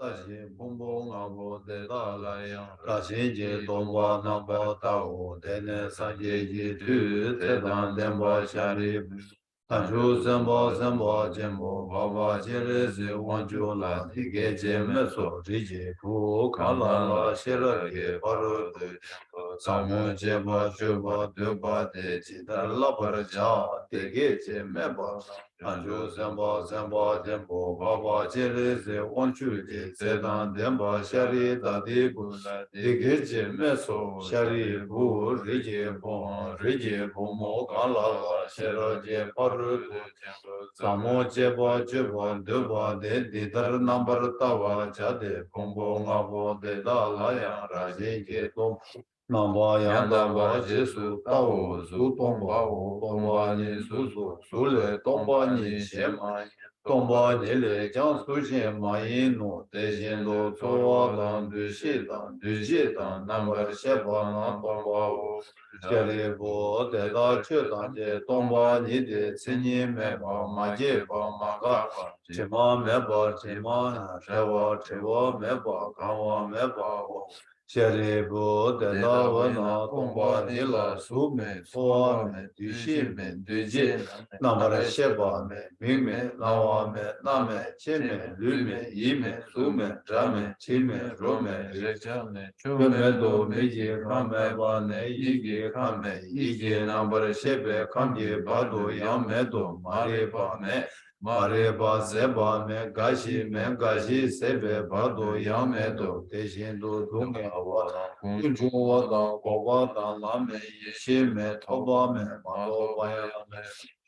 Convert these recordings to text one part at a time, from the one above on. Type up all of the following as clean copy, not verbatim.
Tashi Bumbo Ngabo De Dalaya Rashinji Domba Namba Tao Dene Sanje Yi Tu Tedan Demba Shari Tanju Semba Semba Jembo Baba Jerezi Wanju La Tige Jemeso Riji Pu Kala La Shirake Paru De Samu Jeba Juba Duba De Jidar La Parja Tige Jemeba Anju Semba Semba Dembo Baba Jerezi Wanju De Zedan Demba Shari Dadi Bula Dige Jemeso Shari Bu Riji Bon Riji Bumo Kala La Shirake Paru Samo Jeba Juba Duba De Didar Nambar Tawa Jade Pombo Ngabo De Dalaya Raji Geto Namba Yandaba Jesu Tao Su Tomba Tomba Ni Susu Sule Tomba Ni Shema Tomba Ni Le Jang Su Shema Inu Te Shindo Tsowa Dan Du Shi Dan Du Shi Dan Nambar Sheba Na Tomba Sheri Bo De Da Chu Dan Je Tomba Ni De Tsini Me Ba Ma Je Ba Ma Ga Chima Me Ba Chima Na Shewa Chewa Me Ba Kawa Me Ba Sheri Bo De Da Wa Na Tomba Ni La Su Me Soa Me Du Shi Me Du Ji Namara Sheba Me Mi Me Nawa Me Na Me Chi Me Lu Me Yi Me Su Me Ra Me Chi Me Ro Me Re Cha Me Chu Me Do Me Ji Ka Me Ba Ne Yi Gi Ka Me Yi Ji Namara Shebe Kam Ji Ba Do Yang Me Do Ma Re Ba Me Mare ba zeba me gashi sebe bado yame do deshin do dunga wada kunju wada koba da lame yeshi me toba me mado baya me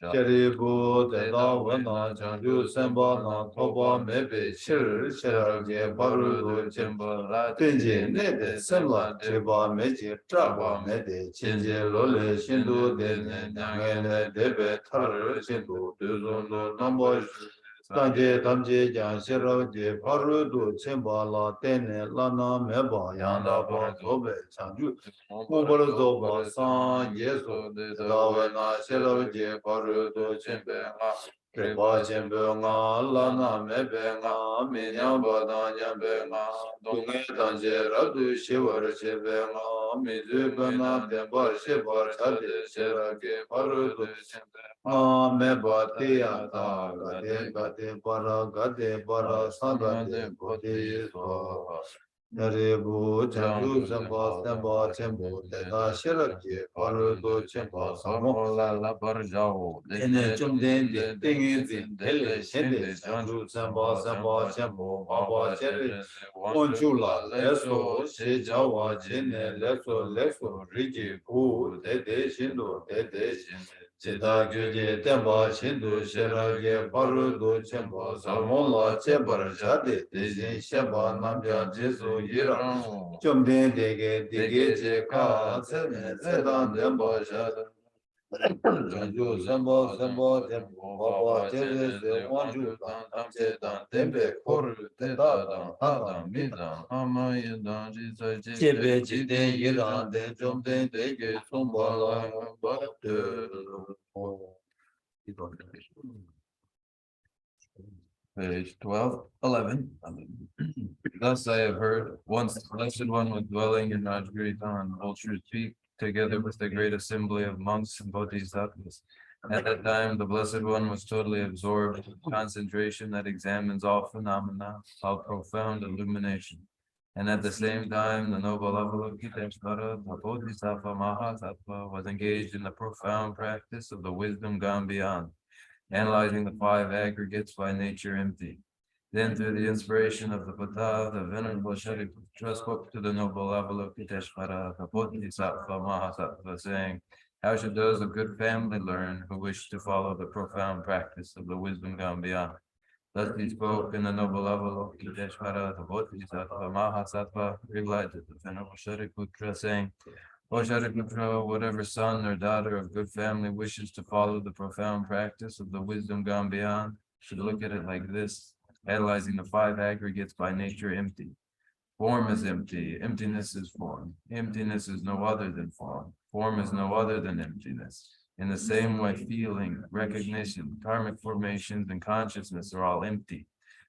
sheri bu deda wana janju semba na toba me be shir shirage baru do jemba la tenje ne de semla jeba me je traba me de chenje lole shindu de ne nyange ne debe tar shindu duzun do nambo Sanje tamje jan shirav je paru du chenpa la tenne lana meba yanda pa zobe chanju kubar zoba san yeso dawe na shirav je paru du chenpe nga kripa chenpe nga lana mebe nga minyam badan jambe nga dunge tanje rabdu shivar shepe nga mizu bana tenpa shivar chade shirage paru du chenpe me bate ata gade bara sagade bodhi swa nare bu janju samba samba chembo teta shirake paru do chemba samo la barjao ene chumden de tingi zin dele shende janju samba chembo baba chere onchula leso she jawa jene leso riji ku dede shindo dede shinde Chida gyuje tenpa shindu shirage paru do chenpa salmola chebar jade dezin sheba namja jesu yira chomden dege che ka tsene tsedan tenpa shade janju semba tempo baba chere se wanju dan tamche dan tempe koru teta dan hadan midan amayi dan jisa chebe chiden yira den chomden dege sombala bhakti Page 12, 11. Thus I have heard, once the Blessed One was dwelling in Rajgiritan, vultures speak together with the great assembly of monks and Bodhisattvas. At that time, the Blessed One was totally absorbed in concentration that examines all phenomena, all profound illumination. And at the same time, the noble Avalokiteshvara, the Bodhisattva Mahasattva, was engaged in the profound practice of the wisdom gone beyond, analyzing the five aggregates by nature empty. Then, through the inspiration of the Buddha, the Venerable Shariputra spoke to the noble Avalokiteshvara, the Bodhisattva Mahasattva, saying, how should those of good family learn who wish to follow the profound practice of the wisdom gone beyond? Thus he spoke, and the noble Avalokiteshvara, the Bodhisattva Mahasattva, replied to the Venerable Shariputra, saying, O Shariputra, whatever son or daughter of good family wishes to follow the profound practice of the wisdom gone beyond should look at it like this, analyzing the five aggregates by nature empty. Form is empty, emptiness is form. Emptiness is no other than form. Form is no other than emptiness. In the same way, feeling, recognition, karmic formations, and consciousness are all empty.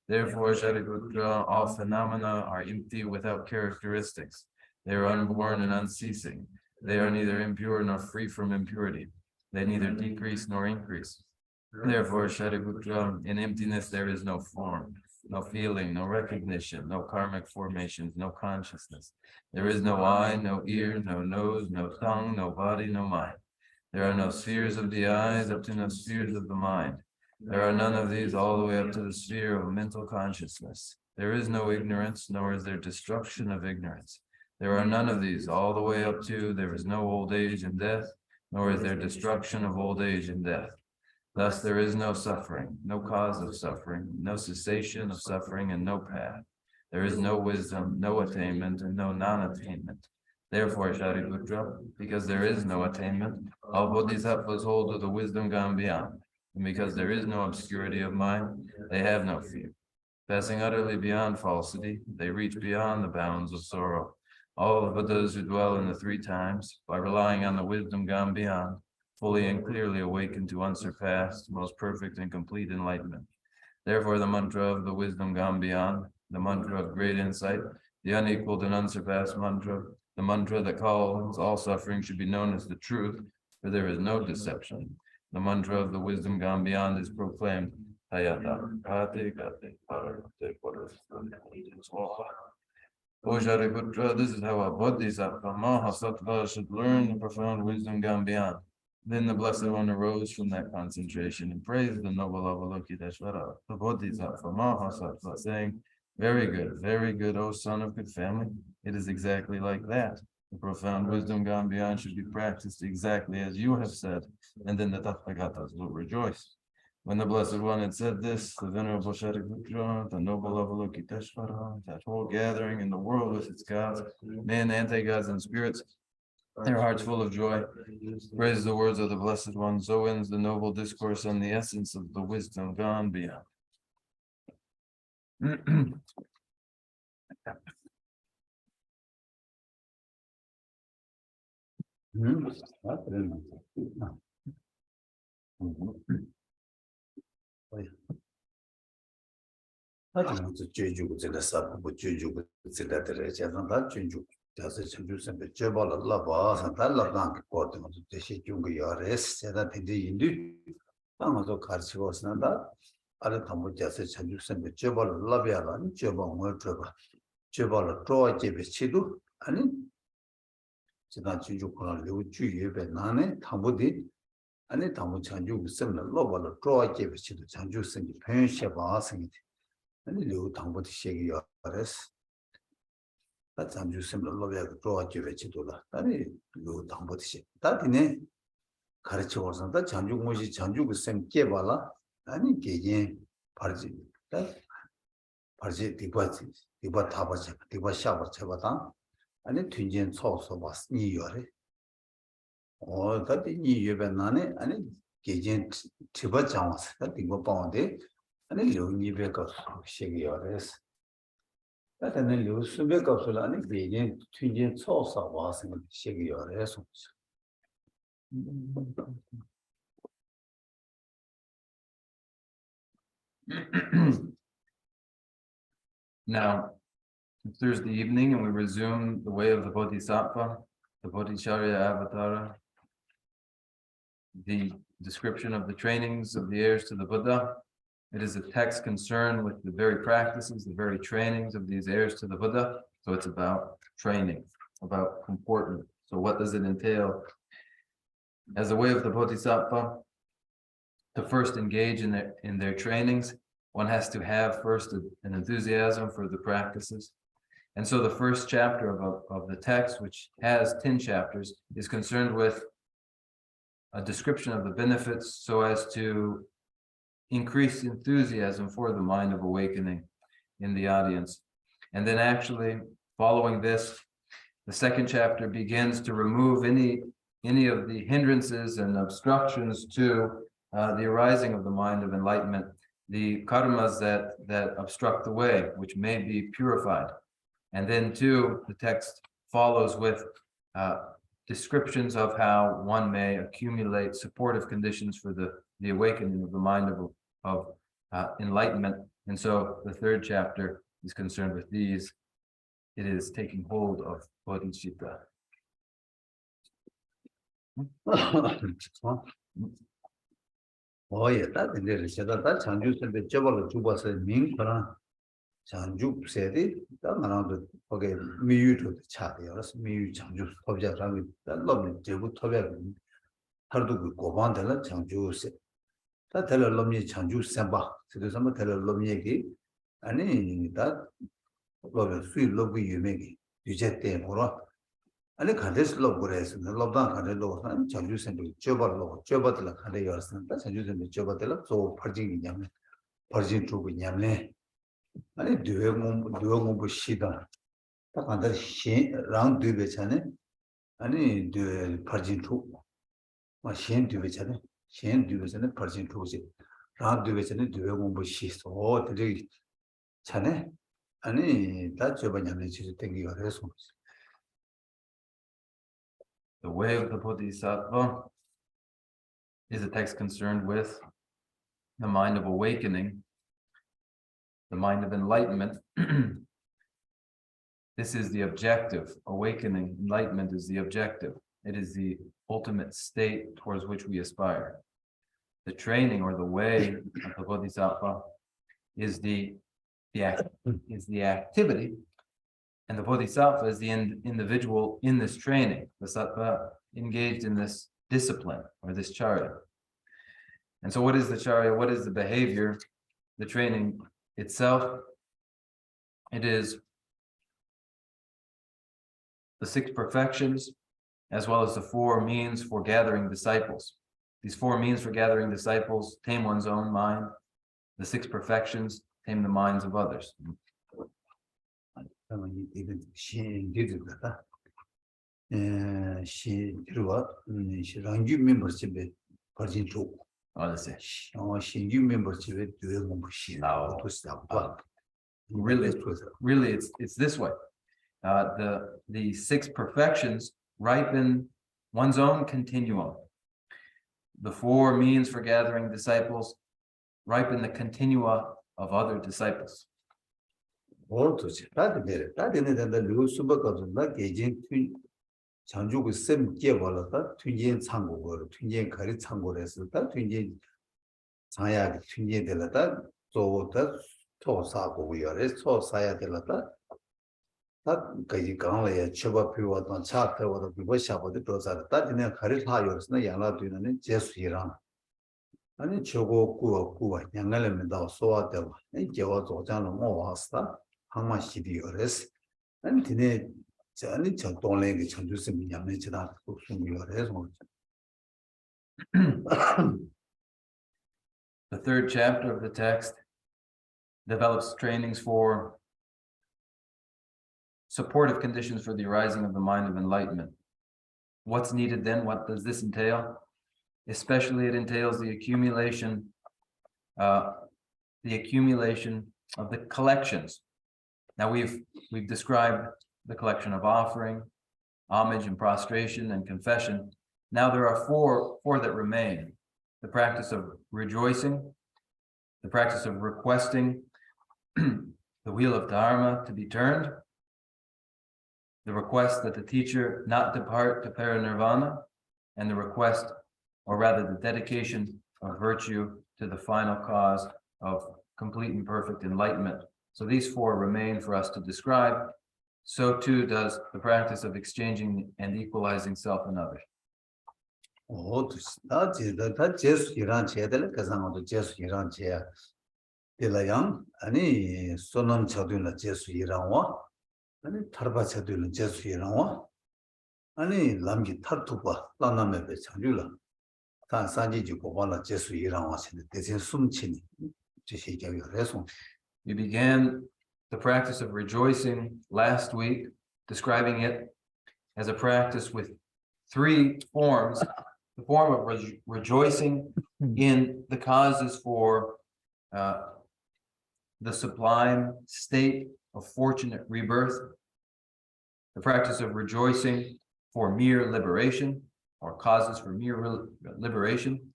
Therefore, Shariputra, all phenomena are empty without characteristics. They are unborn and unceasing. They are neither impure nor free from impurity. They neither decrease nor increase. Therefore, Shariputra, in emptiness there is no form, no feeling, no recognition, no karmic formations, no consciousness. There is no eye, no ear, no nose, no tongue, no body, no mind. There are no spheres of the eyes up to no spheres of the mind. There are none of these all the way up to the sphere of mental consciousness. There is no ignorance, nor is there destruction of ignorance. There are none of these all the way up to there is no old age and death, nor is there destruction of old age and death. Thus there is no suffering, no cause of suffering, no cessation of suffering, and no path. There is no wisdom, no attainment, and no non-attainment. Therefore, Shariputra, because there is no attainment, all bodhisattvas hold to the wisdom gone beyond. And because there is no obscurity of mind, they have no fear. Passing utterly beyond falsity, they reach beyond the bounds of sorrow. All the Buddhas who dwell in the three times, by relying on the wisdom gone beyond, fully and clearly awaken to unsurpassed, most perfect and complete enlightenment. Therefore, the mantra of the wisdom gone beyond, the mantra of great insight, the unequaled and unsurpassed mantra, the mantra that calls all suffering should be known as the truth, for there is no deception. The mantra of the wisdom gone beyond is proclaimed. O Shariputra, this is how a Bodhisattva Mahasattva should learn the profound wisdom gone beyond. Then the Blessed One arose from that concentration and praised the noble Avalokiteshvara, the Bodhisattva Mahasattva, saying, very good, O son of good family. It is exactly like that. The profound wisdom gone beyond should be practiced exactly as you have said, and then the Tathagatas will rejoice. When the Blessed One had said this, the Venerable Shariputra, the noble Avalokiteshvara, that whole gathering in the world with its gods, men, anti-gods, and spirits, their hearts full of joy, praise the words of the Blessed One. So ends the noble discourse on the essence of the wisdom gone beyond. 아니 당무 chanju semna loba troa jebe chido chanju sengi pen sheba sengi 아니 류 당부도 시기 여res 다 chanju semna loba troa jebe chidola 아니 류 당부도 시 다디네 가르쳐 와서다 chanju 모시 chanju sem 깨발라 아니 개진 바르지 다 바르지 디바지 디바 타바지 디바 샤바 쳐바다 아니 튕진 초소 봤 니여레 다들 이 예배나네 아니 계진 집어 장와서 이거 봐는데 아니 료니베가 시기여레스 다들 료스베가 소라니 계진 튕진 초서 와서 시기여레스 Now, it's Thursday evening and we resume the way of the Bodhisattva, the Bodhicharya Avatara, the description of the trainings of the heirs to the Buddha. It is a text concerned with the very practices, the very trainings of these heirs to the Buddha. So it's about training, about comportment. So what does it entail? As a way of the Bodhisattva, to first engage in their trainings, one has to have first an enthusiasm for the practices. And so the first chapter of the text, which has 10 chapters, is concerned with a description of the benefits so as to increase enthusiasm for the mind of awakening in the audience. And then actually following this, the second chapter begins to remove any of the hindrances and obstructions to the arising of the mind of enlightenment, the karmas that obstruct the way, which may be purified. And then two, the text follows with descriptions of how one may accumulate supportive conditions for the awakening of the mind of enlightenment And so the third chapter is concerned with these. It is taking hold of bodhicitta. Oh, yeah, that in there is that Chanju said the Jabal Juba said, Ming Paran, Chanju said it, that around the okay, me to the chat, yes, me Chanju, Tobja, that lovely Jebu Tobia, Tardu Govandela, Chanju said. That tell a Lomi Chanju Samba, so there's some tell a Lomi, and that love sweet love you make, you just them or 아니 간데스 로그레스 로반 간데 로산 전주선도 줘버로 줘버들 간데 열었는데 전주선도 줘버들 저 퍼진 냐면 퍼진 주고 냐면 아니 두외공 시다 딱 간데 신랑 두배잖아 아니 두 퍼진 주신 두배잖아 신 두배잖아 퍼진 주지 랑 두배잖아 두외공 시서 되게 자네 아니 다 줘버냐면 진짜 땡기가 해서 The way of the Bodhisattva is a text concerned with the mind of awakening, the mind of enlightenment. This is the objective. Awakening, enlightenment is the objective. It is the ultimate state towards which we aspire. The training or the way of the Bodhisattva is the activity, and the Bodhisattva is the individual in this training, the sattva engaged in this discipline or this charya. And so what is the charya? What is the behavior? The training itself, it is the 6 perfections, as well as the 4 means for gathering disciples. These 4 means for gathering disciples tame one's own mind. The 6 perfections tame the minds of others. even she did that. She Ranju membership Persian Chu. Oh, that's it. She membership doing to stop. Really, it's this way. The 6 perfections ripen one's own continuum. The 4 means for gathering disciples ripen the continua of other disciples. All to see that in the Lu Subaka, like agent Chanju sem Jevalata, Tunjian Sango, Tunjian Kari Sangores, that Tunjian Saya, Tunjian de Lata, so that Tosago we are, so Saya de Lata. That Kajikan, Chuba Piwa, on charter or the people shop of the Tosa, that in a Karitayos, no Yana Dunan, Jes Iran. And in Chogo Kua, young element of Soa Del, and Jawa Zojan Moasta, how much she deals, and Tine Johnny Chonton Lake Chanjus in Yamich that your The 3rd chapter of the text develops trainings for supportive conditions for the arising of the mind of enlightenment. What's needed then? What does this entail? Especially it entails the accumulation of the collections. Now we've described the collection of offering, homage and prostration and confession. Now there are four that remain: the practice of rejoicing, the practice of requesting the wheel of Dharma to be turned, the request that the teacher not depart to parinirvana, and the request, or rather the dedication of virtue to the final cause of complete and perfect enlightenment. So these 4 remain for us to describe. So too does the practice of exchanging and equalizing self and others. Oh, that just Iran Chedel, Kazan of Jes Iran Chair. De la Yang, any Sonam Chadula Jes Iranwa, any Tarba Chadula Jes Iranwa, any Lamgi Tartuba, Lana Mebe Chandula. Tan Sanji Jukobala Jes Iranwas in the Desin Sumchini. We began the practice of rejoicing last week, describing it as a practice with 3 forms: the form of rejoicing in the causes for the sublime state of fortunate rebirth, the practice of rejoicing for mere liberation, or causes for mere liberation,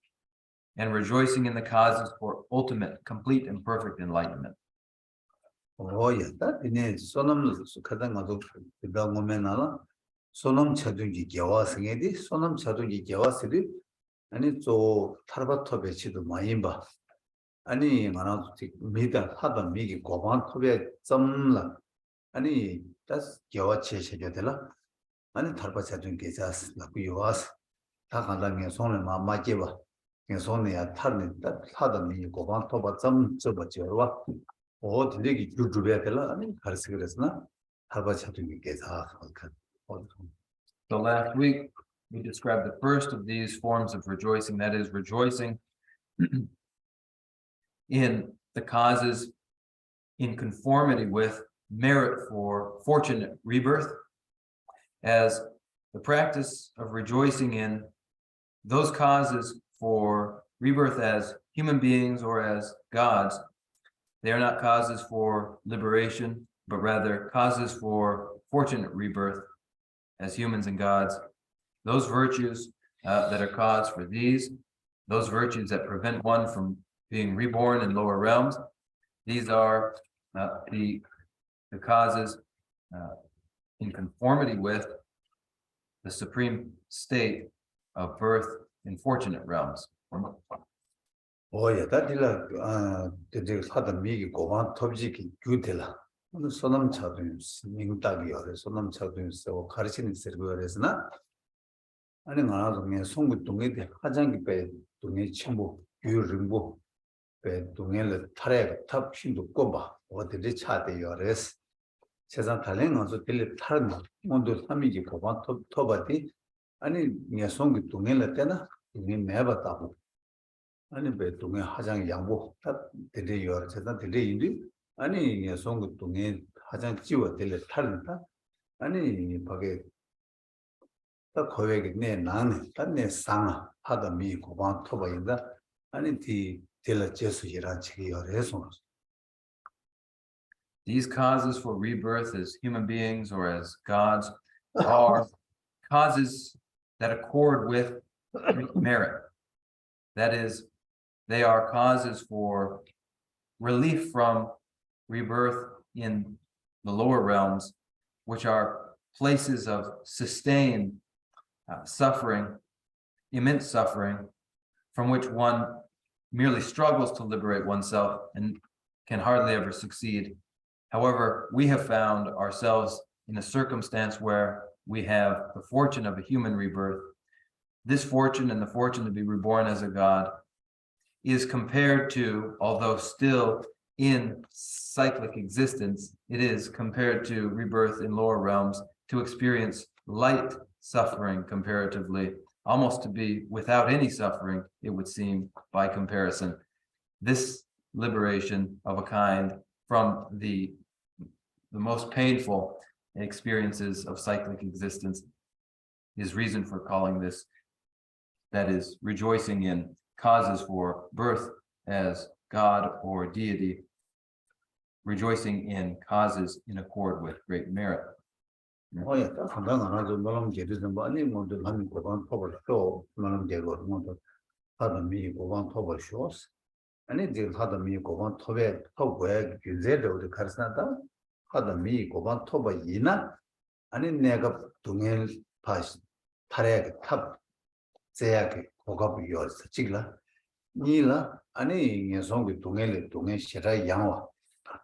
and rejoicing in the causes for ultimate, complete, and perfect enlightenment. Oh, yeah, that is Sonam Kadangado, the Belmomenala, Sonam Chadungi Jawasingedi, Sonam Chadungi Jawasidi, and it's all Tarbatobeci to Maimba. Any man Mida had a Migi Govan Tobe Zamla. Any that's Jawache Shadela, and Tarbachadun Gizas, Lakuas, Takalang and Son and Majiva, and Sony at Tarnit that had a Migi Govan Toba Zam Zobacheva. Oh, the leg you do better. I mean, Harsigresna, Harbachatu gets half. So last week, we described the first of these forms of rejoicing, that is, rejoicing in the causes in conformity with merit for fortunate rebirth, as the practice of rejoicing in those causes for rebirth as human beings or as gods. They are not causes for liberation, but rather causes for fortunate rebirth as humans and gods. Those virtues that are cause for these, those virtues that prevent one from being reborn in lower realms, these are the causes in conformity with the supreme state of birth in fortunate realms. Oh, yeah, that is had a Migi Govan Tobjiki Gutilla. Sonam Chadus, Mingtagi or Sonam Chadus or Karchin Serguresna. And another me song with Tungi, Hajangi bed, Tungi Chimbo, Yurimbo, bed Tungel Tarek, Tap Shindu Goba, or the rich had yours. Says Talen also till it turned Mondo Tamiji Govan Tobati, and me a song with Tungel Tena, Tungi never tabu. 아니 배 동에 화장 양보 딱 데려요. 제가 데려인데 아니 예송 동에 화장 지워 데려 탈다. 아니 밖에 딱 거액이 내 나는 단내 상 하다 미 고방 토바인다. 아니 디 데려 제수이란 책이요. 해서 These causes for rebirth as human beings or as gods are causes that accord with merit. That is, they are causes for relief from rebirth in the lower realms, which are places of sustained suffering, immense suffering, from which one merely struggles to liberate oneself and can hardly ever succeed. However, we have found ourselves in a circumstance where we have the fortune of a human rebirth. This fortune and the fortune to be reborn as a god is compared to, although still in cyclic existence, it is compared to rebirth in lower realms, to experience light suffering comparatively, almost to be without any suffering, it would seem, by comparison. This liberation of a kind from the most painful experiences of cyclic existence is reason for calling this, that is, rejoicing in causes for birth as God or deity, rejoicing in causes in accord with great merit. Oh, yeah, that's a long Jerusalem, but I need more than having Govan Tober show, Malam Jero, not had a me Govan Tober shows. And it did had a me Govan Tober, Tobweg, Gizedo, the Karsnata, had a me Govan Tober Yina, and in Nega Tungel Pass, Tarek, Tap, Zayaki, Ogab yours, Chigla. Nila, any song with Tungel, Tunge Shira Yawa,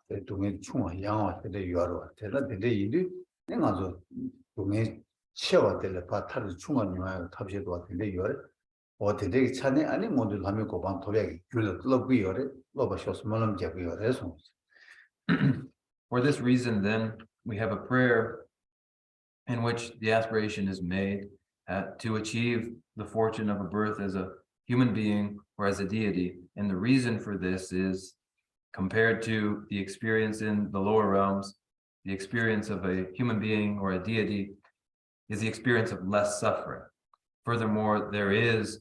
the Tunge Chuma Yawa, the Yoro, tell the day you do, then also Tunge Chewa de la Pata Chuma, Tabshet, the Yore, or the day Chane, any model Hamiko Bantoveg, Julia Lobiore, Lobashos Molam Javior resons. For this reason, then, we have a prayer in which the aspiration is made to achieve the fortune of a birth as a human being or as a deity. And the reason for this is, compared to the experience in the lower realms, the experience of a human being or a deity is the experience of less suffering. Furthermore, there is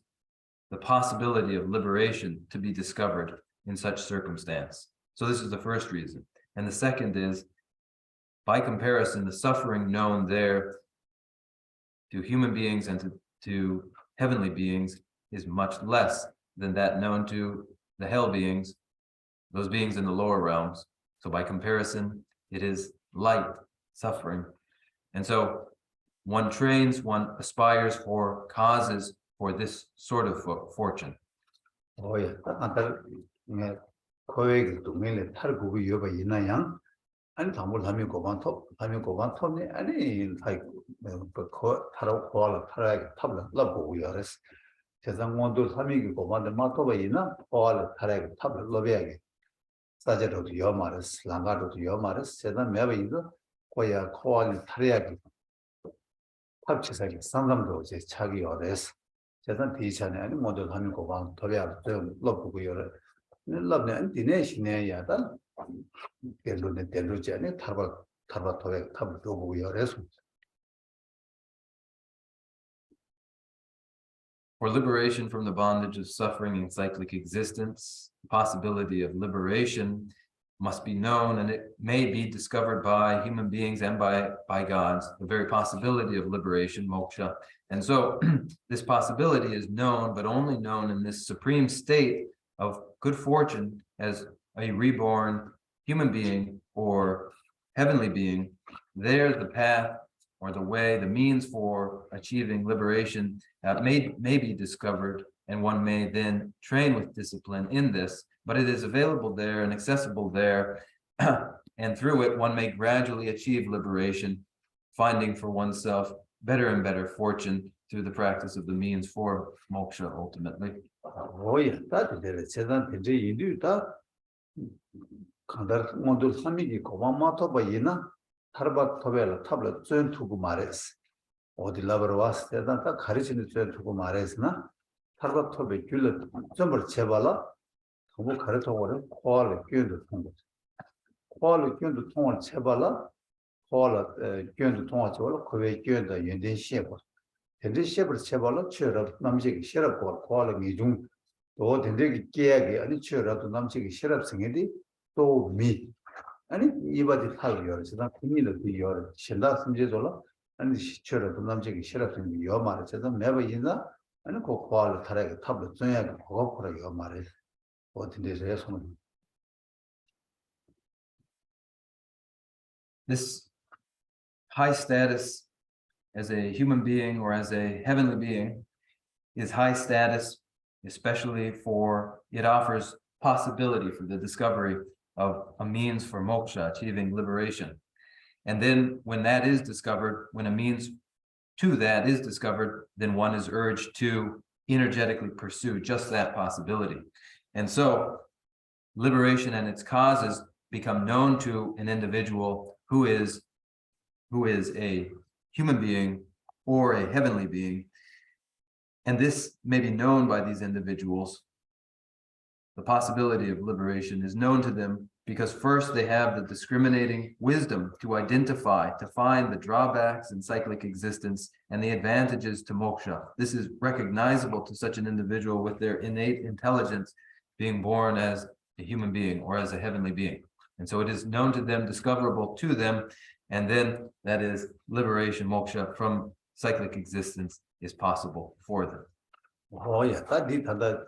the possibility of liberation to be discovered in such circumstance. So this is the first reason. And the second is, by comparison, the suffering known there to human beings and to heavenly beings is much less than that known to the hell beings, those beings in the lower realms. So by comparison, it is light suffering. And so one trains, one aspires for causes for this sort of fortune. Oh yeah, antar nge kowe tu mele thar gu yoba ina yang ani thamul thami ko ban thop ne ani thai ko tharo ko la thara tabla la bu yores 세상 모두 삼위기 고만데 마토바 이나 포알 타레 탑을 로비하게 사제로도 여마르스 랑가도도 여마르스 세단 매베이도 고야 코알 타레야기 탑치사기 상담도 이제 차기 어레스 세단 디찬에 아니 모두 삼위 고만 도비아 좀 로부고 여러 럽네 디네시네 야다 델로네 델로지네 타바 도베 탑을 로부고 여레스 For liberation from the bondage of suffering and cyclic existence, the possibility of liberation must be known, and it may be discovered by human beings and by gods, the very possibility of liberation, moksha. And so this possibility is known, but only known in this supreme state of good fortune as a reborn human being or heavenly being. There, the path or the way, the means for achieving liberation may be discovered, and one may then train with discipline in this, but it is available there and accessible there, and through it one may gradually achieve liberation, finding for oneself better and better fortune through the practice of the means for moksha ultimately. Oh yeah, that is sedan pinje indu ta kandar modul samigi komamato bayina tarbat tobela tabla 전 두고 말했어. 어디 라버로 왔을 때다 딱 가르치는 전 두고 말했으나 tarbat tobe 귤을 점을 제발라 너무 가르쳐버려 코알을 끼운도 통고 코알을 끼운도 통을 제발라 코알을 끼운도 통을 제발라 그외 끼운도 연된 시에버 근데 시에버 제발라 쳐라 남식이 싫어 코알을 미중 또 된대기 깨야게 아니 쳐라도 남식이 싫어 생기디 또미 아니 이바디 타기요. 제가 군인을 비요. 신다 심지어라. 아니 시처럼 남자기 싫었던 요 말을 제가 매번 인자 아니 그 과를 타라게 탑을 줘야 그거 그래요 말을. 어떤 데서 해서 This high status as a human being or as a heavenly being is high status, especially for it offers possibility for the discovery of a means for moksha, achieving liberation. And then when that is discovered, when a means to that is discovered, then one is urged to energetically pursue just that possibility. And so liberation and its causes become known to an individual who is a human being or a heavenly being. And this may be known by these individuals. The possibility of liberation is known to them because first they have the discriminating wisdom to identify, to find the drawbacks in cyclic existence and the advantages to moksha. This is recognizable to such an individual with their innate intelligence being born as a human being or as a heavenly being. And so it is known to them, discoverable to them, and then that is liberation, moksha from cyclic existence is possible for them. Oh yeah, that did that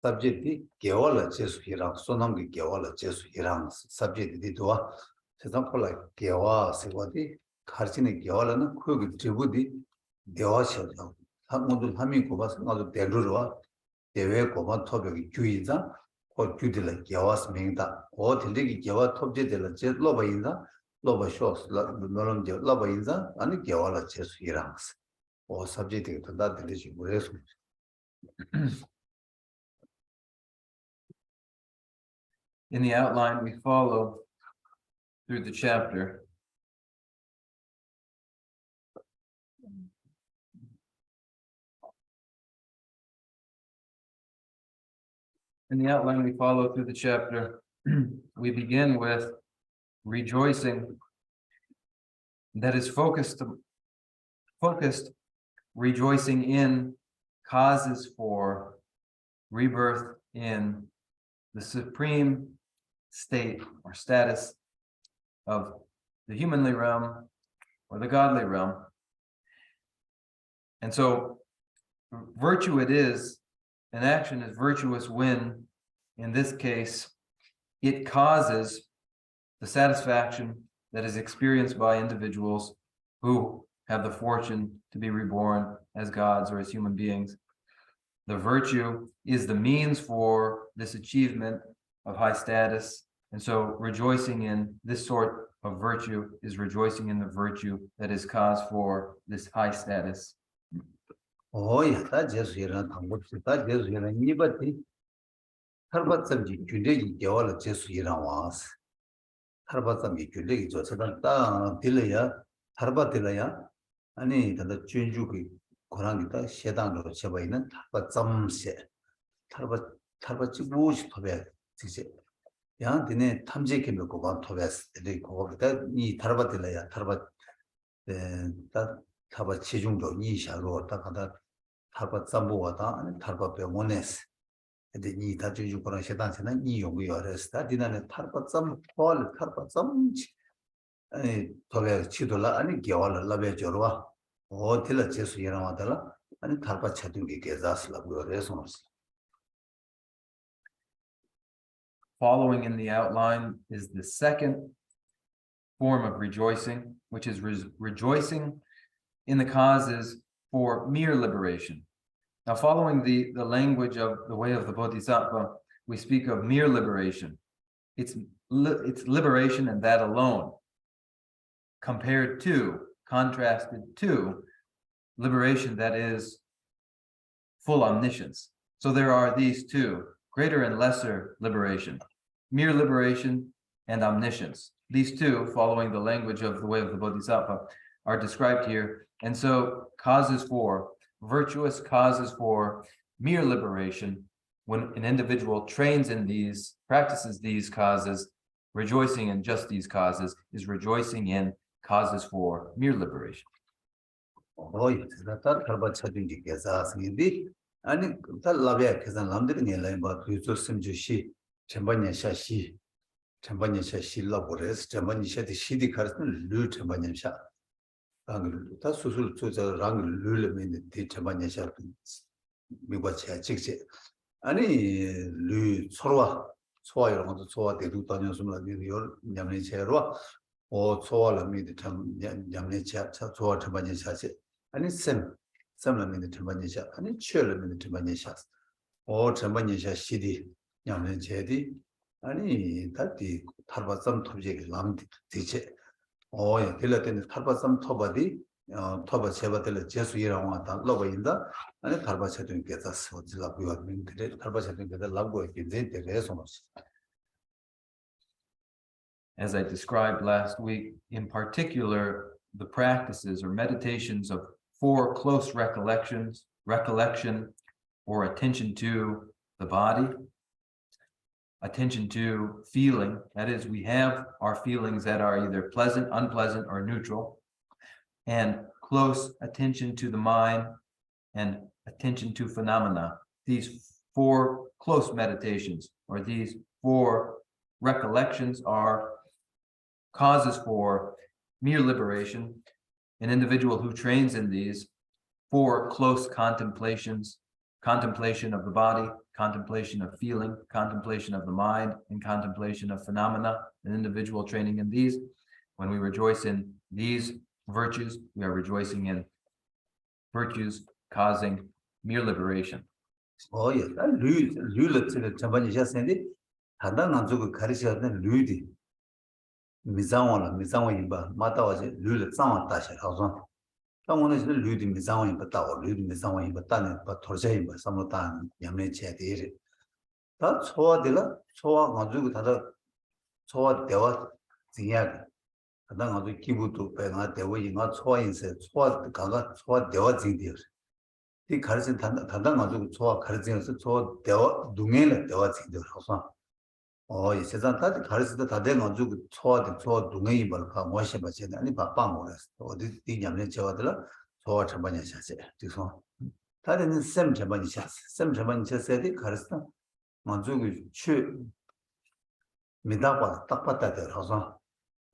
subject 개월을 제수이랑 소남기 개월을 제수이랑 subject 디도와 세상 콜라 개와 세고디 가르치는 개월은 그 제부디 대화셔죠. 한모두 함이 고바서 나도 대루로와 대외 고바 토백이 주의자 그 주들의 개와스 명다. 어 딜리기 개와 톱제들 제 로바인다. 로바쇼스 너런 제 로바인자 아니 개월을 제수이랑 어 subject 다 들리지 뭐래서 In the outline we follow through the chapter, we begin with rejoicing that is focused rejoicing in causes for rebirth in the supreme state or status of the humanly realm or the godly realm. And so virtue it is an action is virtuous when, in this case, it causes the satisfaction that is experienced by individuals who have the fortune to be reborn as gods or as human beings. The virtue is the means for this achievement of high status. And so rejoicing in this sort of virtue is rejoicing in the virtue that is cause for this high status. Oh, yeah, that's just here. That's just here. Anybody? Harbatsam Jude, Yavala just here was. Harbatsam Jude, Josadan, Tilaya, Harbatilaya, Ani, the Junjuki, Korangita, Shedan, Chabaina, but some said. Tarbachi Bush Tobet, Yan Dine, Tamjiki Lukovan Tobes, the Kovita, Ni Tarbatilaya, Tarbat, that Tabachijungo, Nisha, or Takada, Tarbat Sambuata, and Tarba Bemones. The Ni Taju Korashadan, Ni Yoris, that didn't Tarbat some fall, Tarbat some Tobe Chidula, and Giola, Lave Jorwa, or Tilla Jesu Yaramadala, and Tarbat Chatuki Gezas, Labu Resons. Following in the outline is the second form of rejoicing, which is rejoicing in the causes for mere liberation. Now, following the language of the way of the Bodhisattva, we speak of mere liberation. It's liberation and that alone, compared to, contrasted to, liberation that is full omniscience. So there are these two, greater and lesser liberation, mere liberation and omniscience. These two, following the language of the way of the Bodhisattva, are described here. And so causes for, virtuous causes for mere liberation, when an individual trains in these, practices these causes, rejoicing in just these causes, is rejoicing in causes for mere liberation. Oh, yes, that's Tarbachaduki Gezas, indeed. And that Lavia is an London, but you just seem to she, Chambanya Shashi, Chambanya Shashi Labores, Chambanya Shadi Carson, Lu Chambanya Sha. That's to the Rang Lulum in the Chambanya Sha. We watch a chick. Any Lu Sorwa, Soil on the Soa, they do Tanyasuma, your Yamnicherwa, or Soala made the Yamnicha, Soa Chambanya Shashi. And it's some in the Chambanya, and it's children in the Chambanya. Or Chambanya Shidi, Yaman Chedi, and that the Tarbasam Tobjek Lam teacher. Oh, yeah, Tilatin Tarbasam Tobadi, Toba Chevatella Jesuira, Lova in the, and the Tarbasatun gets us what the love you have been today, Tarbasatun get the love going in the resonance. As I described last week, in particular, the practices or meditations of 4 close recollection or attention to the body, attention to feeling, that is, we have our feelings that are either pleasant, unpleasant, or neutral, and close attention to the mind and attention to phenomena. These 4 close meditations, or these 4 recollections, are causes for mere liberation. An individual who trains in these 4 close contemplations, contemplation of the body, contemplation of feeling, contemplation of the mind, and contemplation of phenomena, an individual training in these, when we rejoice in these virtues, we are rejoicing in virtues causing mere liberation. Oh, yes, Lula to the Chambanya Sandy, Hadan Anzuka Karisha than Ludi. Mizawa, Mata was Lula Sama Tasha House. Someone is Ludi Mizawa, but our Ludi Mizawa, but Torjay, but some time, Yamne did it. That's what the la, so Mazu, so what there was the Yag. I don't know the Kibutu, but the way not so in said, what there was in there. The Carson Tadamazu, so Carson, so there were Dumela, there was in the house. Oh, yes, that Carson Tadamazu, so the so Dumable, Moshe Bachet, and Papa Mores, or the Yamne Chavadla, so Chabanya said, this one. That in the same Chabanya said, the Carson. Manzugu Chu Midaba Tapata Hosa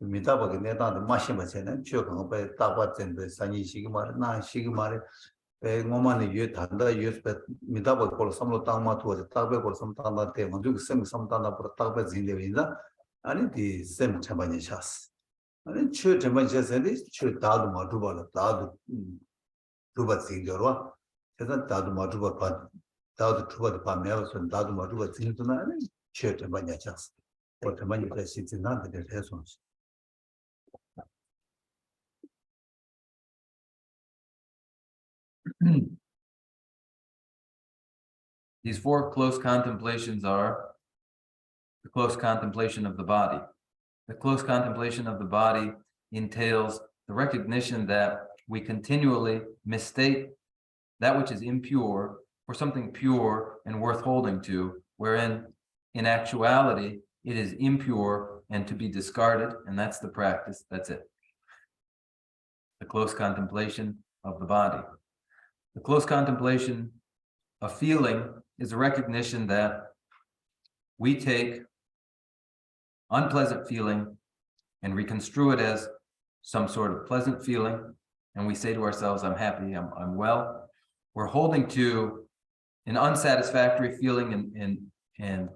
Midaba Neta, the Mashima said, and Chukan by Tapat and the Sani Shigmar, Na Shigmar, ngomani yu tanda yu spe midaba kol samlo tangma tuwa takbe kol sam tanda te manjuk sem sam tanda pura takbe zinde winda ani di sem chambani chas ani chu chambani chas ani chu dadu ma duba la dadu duba zingorwa chedan dadu ma duba pa dadu duba pa mewa son dadu ma duba zingduna ani chu chambani chas o chambani chas si zindan de reson. These four close contemplations are the close contemplation of the body. The close contemplation of the body entails the recognition that we continually mistake that which is impure for something pure and worth holding to, wherein in actuality it is impure and to be discarded, and that's the practice, that's it. The close contemplation of the body. The close contemplation of feeling is a recognition that we take unpleasant feeling and reconstrue it as some sort of pleasant feeling, and we say to ourselves, I'm happy, I'm well. We're holding to an unsatisfactory feeling and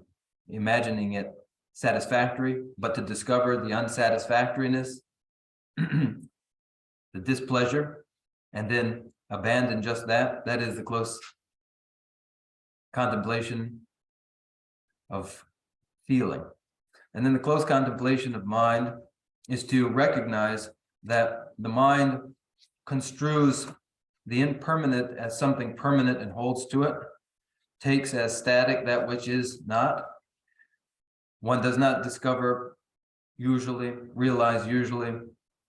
imagining it satisfactory, but to discover the unsatisfactoriness, the displeasure, and then abandon just that. That is the close contemplation of feeling. And then the close contemplation of mind is to recognize that the mind construes the impermanent as something permanent and holds to it, takes as static that which is not. One does not realize usually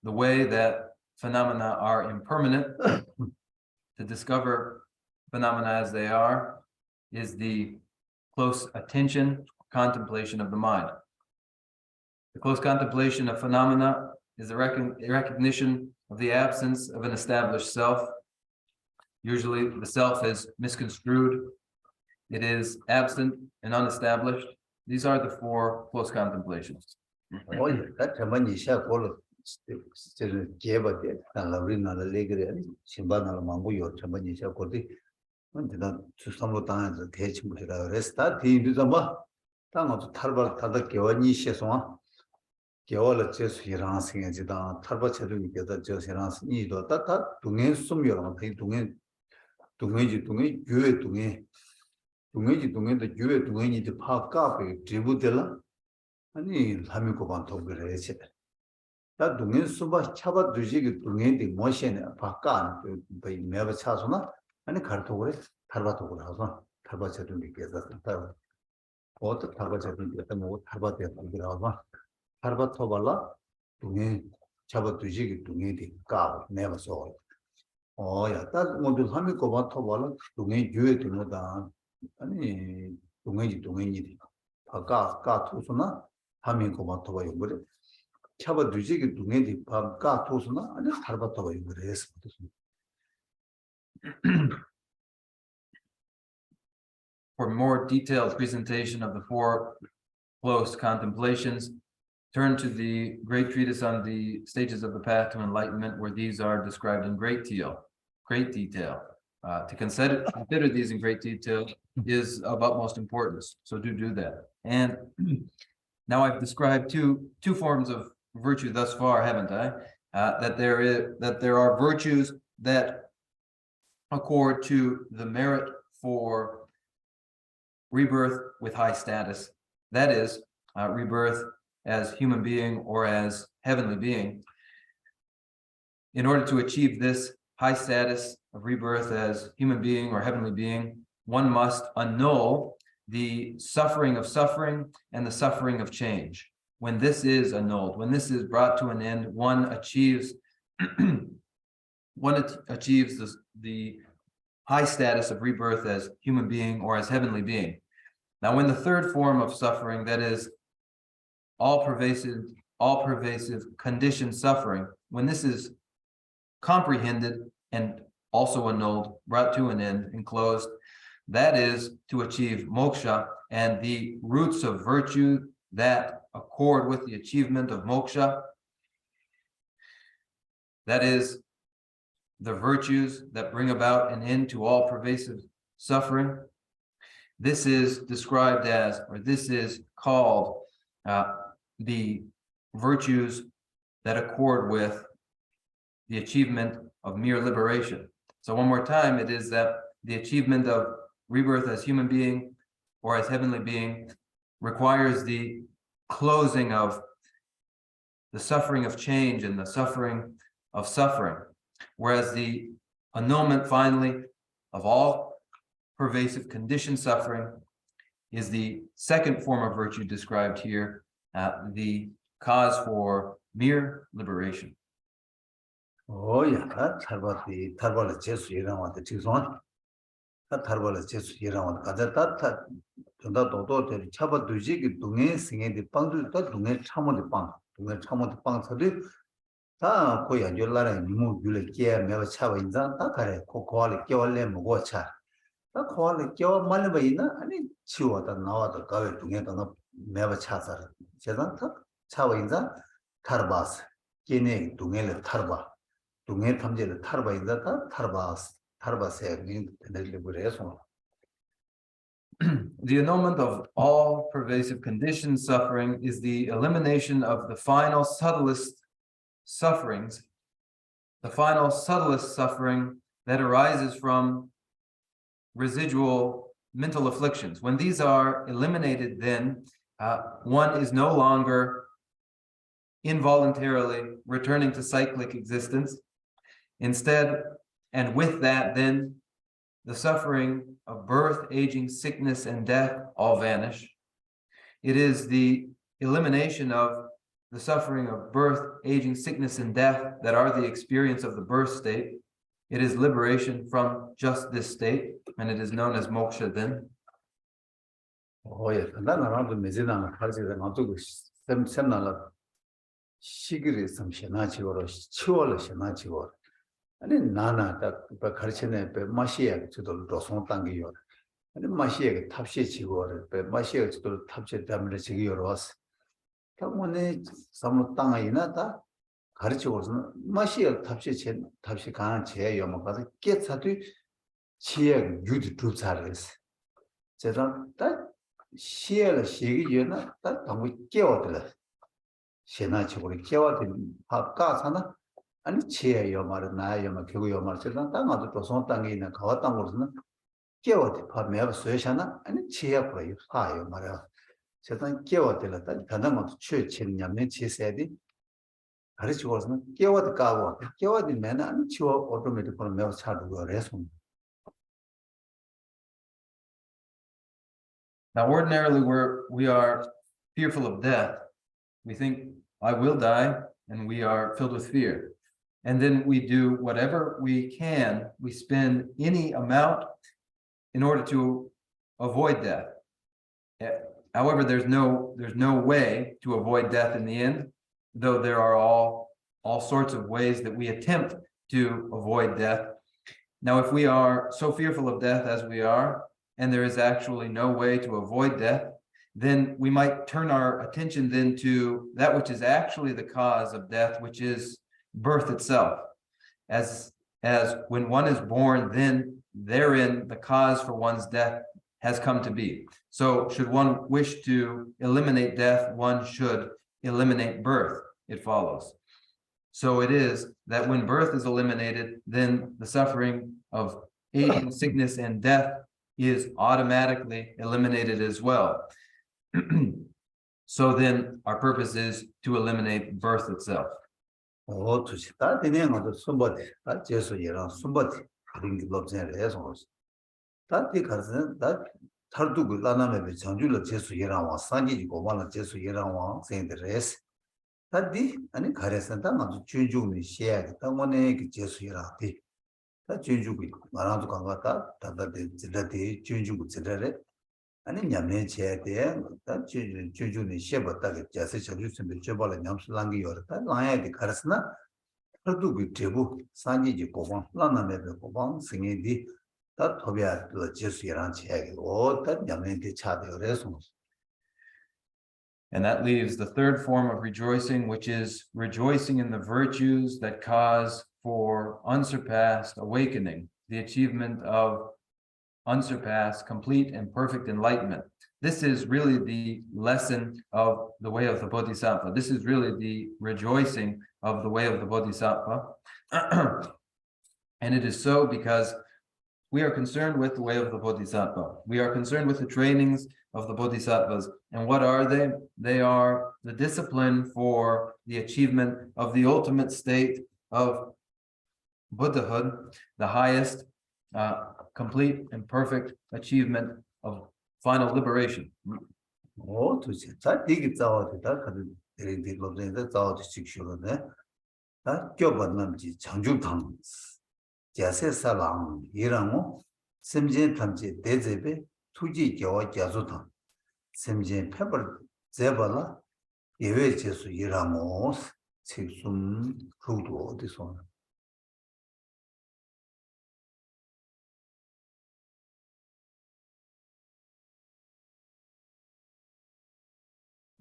the way that phenomena are impermanent. To discover phenomena as they are is the close attention, contemplation of the mind. The close contemplation of phenomena is the recognition of the absence of an established self. Usually the self is misconstrued. It is absent and unestablished. These are the four close contemplations. 겨울에 제수 이랑생에 지다 탈바체도 게다 제수 이랑생이도 따따 동행 숨여랑 대 동행지 교회 동행도 교회 동행이도 파까베 지부들라 아니 하미고 반토 그래지 다 동행 수바 차바 두지기 동행이 모션에 바까 그 매버 차서나 아니 가르토 그래 탈바도 그래서 탈바체도 게다 따 어떻게 탈바체도 게다 뭐 탈바대 그래서 탈바토발라 동행 차바 두지기 동행이 까 매버 소 야, 딱 모두 하미고 바토발라 동행 교회 되는다 아니 동행이 까 토스나 하미고 바토바 요거를 차바 두지기 동행이 까 토스나 아니 탈바토바 요거를 했어. For more detailed presentation of the four close contemplations, turn to the great treatise on the stages of the path to enlightenment, where these are described in great detail. To consider these in great detail is of utmost importance. So do that. And now I've described two forms of virtue thus far, haven't I? That there are virtues that accord to the merit for rebirth with high status. That is, rebirth as human being or as heavenly being. In order to achieve this high status of rebirth as human being or heavenly being, one must annul the suffering of suffering and the suffering of change. When this is annulled, when this is brought to an end, one achieves the high status of rebirth as human being or as heavenly being. Now, when the third form of suffering, that is all-pervasive conditioned suffering, when this is comprehended and also annulled, brought to an end and closed, that is to achieve moksha, and the roots of virtue that accord with the achievement of moksha, that is the virtues that bring about an end to all pervasive suffering. This is described as, or this is called, the virtues that accord with the achievement of mere liberation. So one more time, it is that the achievement of rebirth as human being or as heavenly being requires the closing of the suffering of change and the suffering of suffering, whereas the annulment finally of all pervasive conditioned suffering is the second form of virtue described here, the cause for mere liberation. Oh yeah, tarbat jesu iran the chizon. That tarbat jesu iran that tunda dodo de chaba duji ki dunge singe de pangdu ta dunge chamo de pang sodi ta ko ya jolara nimu yule ke me chaba inza ta kare ko koale ke wale mo cha ta koale ke mal ba ina ani chiwa da nawa da gawe dunge da me cha sa 제가 타 chaba inza tarbas kene dunge le tarba dunge 탐제 le tarba inza ta tarbase ni de bureso. The annulment of all pervasive conditioned suffering is the elimination of the final subtlest sufferings, the final subtlest suffering that arises from residual mental afflictions. When these are eliminated, then one is no longer involuntarily returning to cyclic existence. Instead, and with that, then the suffering of birth, aging, sickness, and death all vanish. It is the elimination of the suffering of birth, aging, sickness, and death that are the experience of the birth state. It is liberation from just this state, and it is known as moksha then. Oh yeah, 나라도 메지나 할지가 나도 샘나라 시기를 좀 신나지고로 치월을 신나지고 아니 나나다 가르치네 배 마시에 저도 도송 단계요 아니 마시에 탑시에 지고를 배 마시에 저도 탑시에 담을 지기요 왔어 당원에 삼로 땅이나다 가르치고서 마시에 탑시 강한 제 요모가서 깨사도 지에 유디 두사르스 제가 딱 시에를 시기 전에 딱 당고 깨워들어 신나치고 깨워들 밥가사나 아니 지혜요 말은 나요 말 교구요 말 저런 땅아도 또 손땅에 있는 거 땅으로는 깨워들 밥 매번 쇠샤나 아니 지혜 거예요 하요 말이야 저런 깨워들었다 가능한 최친 냠네 지세디 가르치고서는 깨워들 까고 깨워들면 아니 치워 오토매틱으로 매번 차두고 그래서. Now, ordinarily, we are fearful of death. We think, I will die, and we are filled with fear. And then we do whatever we can. We spend any amount in order to avoid death. However, there's no way to avoid death in the end, though there are all sorts of ways that we attempt to avoid death. Now, if we are so fearful of death as we are, and there is actually no way to avoid death, then we might turn our attention then to that which is actually the cause of death, which is birth itself. As when one is born, then therein the cause for one's death has come to be. So should one wish to eliminate death, one should eliminate birth, it follows. So it is that when birth is eliminated, then the suffering of aging, sickness, and death is automatically eliminated as well. So then our purpose is to eliminate birth itself. Oh, to start the name of somebody, that just somebody having the love and reasons. That because that Tardu Lana Chanjula Jesu Yerawa, Sanji Gomala Jesu Yerawa, saying the rest. That the and Karesan to Junju shared, that one egg Jesu Yerati. That Junju around to Kangata, that the Junju Zedere. 아니 냠네 제대 다 주주니 셰버다 자세 저주스는 저발에 냠슬랑기 요르다 라야디 가르스나 그도 비테부 산지지 고방 라나메베 고방 승이디 다 토비아 그 제수이란 제기 오다 냠네디 차데 그래서. And that leaves the third form of rejoicing, which is rejoicing in the virtues that cause for unsurpassed awakening, the achievement of unsurpassed, complete, and perfect enlightenment. This is really the lesson of the way of the Bodhisattva. This is really the rejoicing of the way of the Bodhisattva. And it is so because we are concerned with the way of the Bodhisattva. We are concerned with the trainings of the Bodhisattvas. And what are they? They are the discipline for the achievement of the ultimate state of Buddhahood, the highest, complete and perfect achievement of final liberation. 오, 도대체 다 되게 싸워도 가는 데리 로드에서 싸워도 식쇼로네. 다 껴받는지 장주당. 자세사랑 이랑고 심진 탐지 대제베 투지 겨와 자수당. 심진 페벌 제발라 예외 제수 이랑고 책숨 그도 어디서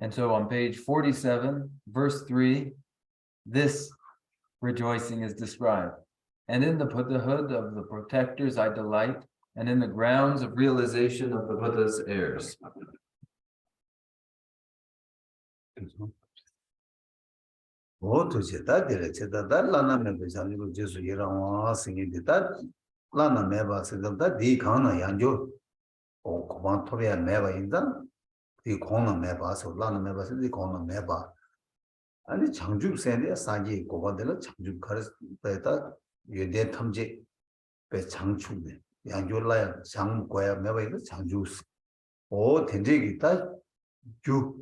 And so on page 47, verse 3, this rejoicing is described. And in the Buddhahood of the protectors I delight, and in the grounds of realization of the Buddha's heirs. 도대체 다 되레체다 달라나면 배상이고 제수 이랑와 생긴데 다 라나 매바 세다 디 강나 양조 오 고만 토비야 매바 인다 이 공나 매바서 라나 매바서 이 공나 매바 아니 장주 세대 사지 고바들 장주 가르 때다 예대 탐지 배 장축네 양조라야 장고야 매바 이거 장주 오 된지기 다주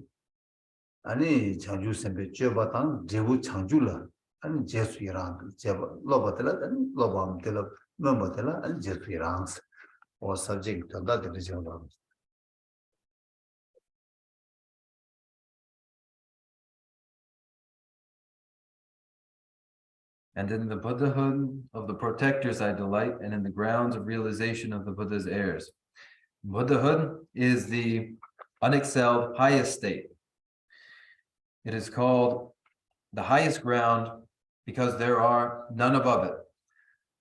아니 장주 선배 쥐어봤당 제부 장주라 아니 제수이랑 제부 로바들라 아니 로바음들라 넘어들라 아니 제수이랑 오 subject 다 되죠. And in the Buddhahood of the protectors I delight, and in the grounds of realization of the Buddha's heirs. Buddhahood is the unexcelled highest state. It is called the highest ground because there are none above it.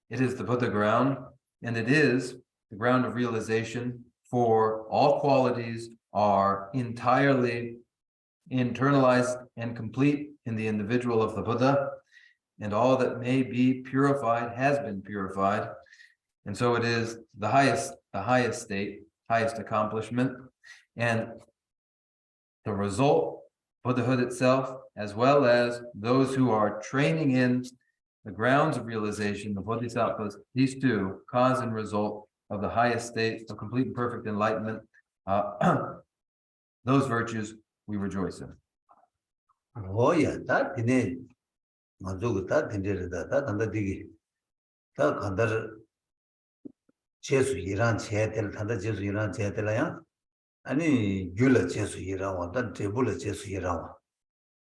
It is the Buddha ground, and it is the ground of realization for all qualities are entirely internalized and complete in the individual of the Buddha. And all that may be purified has been purified. And so it is the highest state, highest accomplishment. And the result, Buddhahood itself, as well as those who are training in the grounds of realization, the Bodhisattvas, these two, cause and result of the highest state of complete and perfect enlightenment, those virtues we rejoice in. Oh yeah, that dine manzo 다 된데다 다 단다 디기 다 간다르 제수 이란 제들 단다 제수 이란 제들이야 아니 귤라 제수 이란 왔다 제불라 제수 이란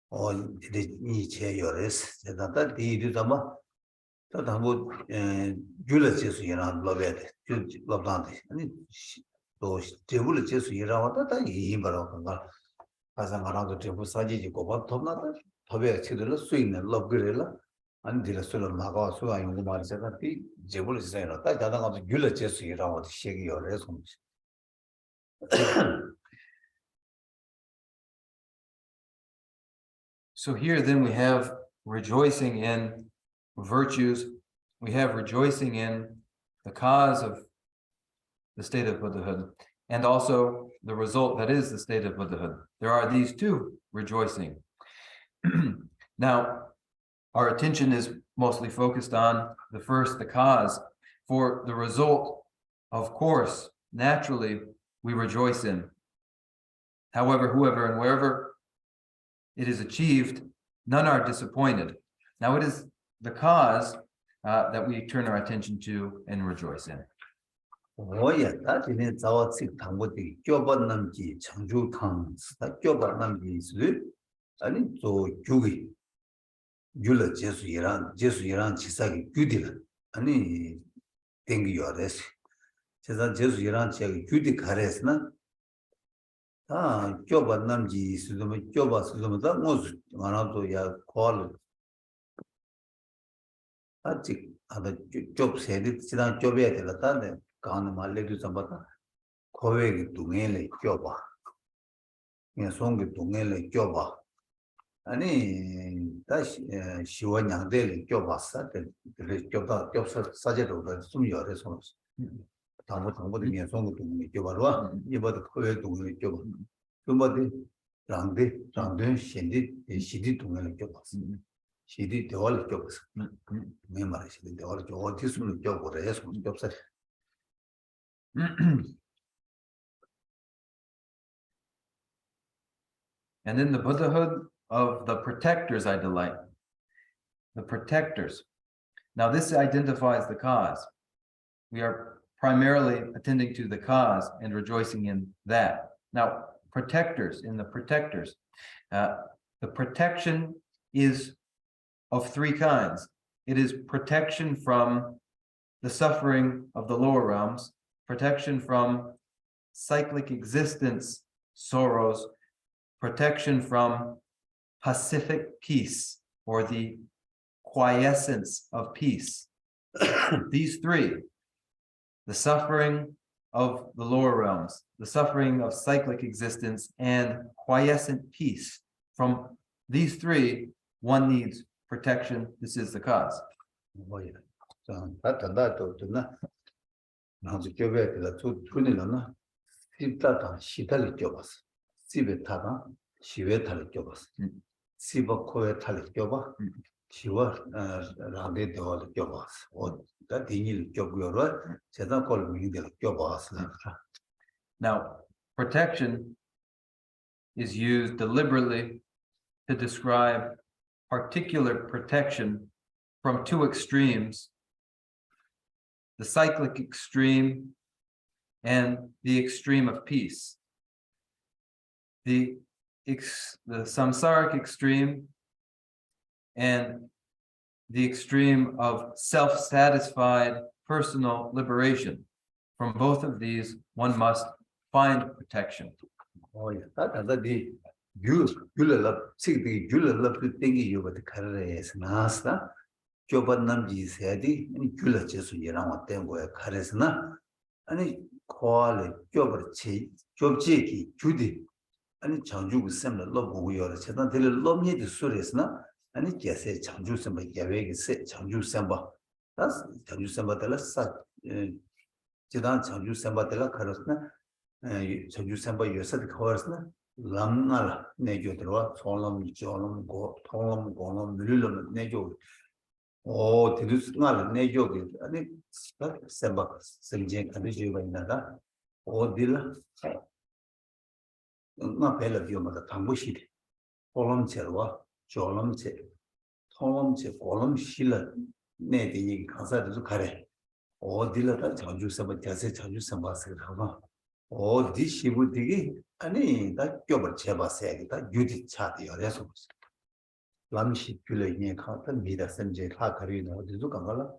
와 이제 이 제요레스 제다다 디디다마 다 담보 귤라 제수 이란 로베데 귤 로반데 아니 또 제불라 제수 이란 왔다 다 이임바로 간가 가상 하나도 제부 사지지 고바 톱나다 법에 치들로 수익는 럽그레라 안 딜스로 나가 수가 연구 말세가 비 제불 시세라 딱 자다가 귤라 제수이라고 시기요 그래서 So here then we have rejoicing in virtues, we have rejoicing in the cause of the state of Buddhahood, and also the result that is the state of Buddhahood. There are these two rejoicing. Now, our attention is mostly focused on the first, the cause. For the result, of course, naturally, we rejoice in. However, whoever and wherever it is achieved, none are disappointed. Now, it is the cause that we turn our attention to and rejoice in. 오야 다지네 자와식 당고디 껴받는지 장주탕 다 껴받는지 수 아니 또 규기 귤라 제수이란 지사기 규디라 아니 땡기요레스 제가 제수이란 제가 규디 가레스나 아 껴받는지 수도면 껴받으면 다 모습 하나도 야 콜 아직 아다 좁 세디 지난 좁해야 되겠다네. 가는 말레도 잡았다. 고액이 동해를 껴봐. 그냥 송기 동해를 껴봐. 아니 다시 시원양대를 껴봤어. 그래 껴서 사제도 좀 열어서 당보도 그냥 송기 동해 껴봐라. 이번에 고액 동해를 껴봐. 그뭐데 랑데 신디 시디 동해를 껴봤어. 시디 대화를 껴봤어. 내 말이 시디 대화를 껴 어디서는 껴보래. 해서 껴서 And in the Buddhahood of the protectors I delight. The protectors. Now this identifies the cause. We are primarily attending to the cause and rejoicing in that. Now, protectors, in the protectors, the protection is of three kinds. It is protection from the suffering of the lower realms, protection from cyclic existence, sorrows, protection from pacific peace, or the quiescence of peace. These three, the suffering of the lower realms, the suffering of cyclic existence, and quiescent peace. From these three, one needs protection. This is the cause. 뭐야. 자, 다다도 되나? 나도 교배에다 투니는 시다다 시달이 껴봤어. 집에 타다 시외 탈을 껴봤어. 시버 코에 탈을 껴봐. 시와 라데 대화를 껴봤어. 다 디니를 껴고요. 제가 걸 미인들 껴봤어. Now, protection is used deliberately to describe particular protection from two extremes, the cyclic extreme and the extreme of peace. The samsaric extreme and the extreme of self-satisfied personal liberation. From both of these, one must find protection. 뭐야. 다다디 귤을 식디 귤을 땡기 요거도 카레에서 나왔다. 교반 남지 세디 아니 귤을 제수 이랑 왔던 거야. 카레스나 아니 코알에 교벌 치 좁지기 주디 아니 장주고 셈을 넣고 요래 제단 될 넘니디 소리스나 아니 계세 장주 셈 야외게 세 장주 셈바 다스 장주 셈바들 사 제단 장주 셈바들 카레스나 장주 셈바 요사드 카와스나 람나라 내교 들어와 손놈 조놈 고 통놈 고놈 늘름 내교 오 디두스나라 내교기 아니 셈바 생제 간디지가 있나다 오딜라 나 벨라 비오마다 당부시리 콜롬체와 조롬체 통롬체 콜롬실라 내디 가사도 가래 오딜라다 전주서버 자세 전주서버서 하고 어디 시부디기 아니 다 껴버 제바세야겠다 유디 차디 열에서 람시 귤레니 카타 미다선제 카카리나 어디도 가발라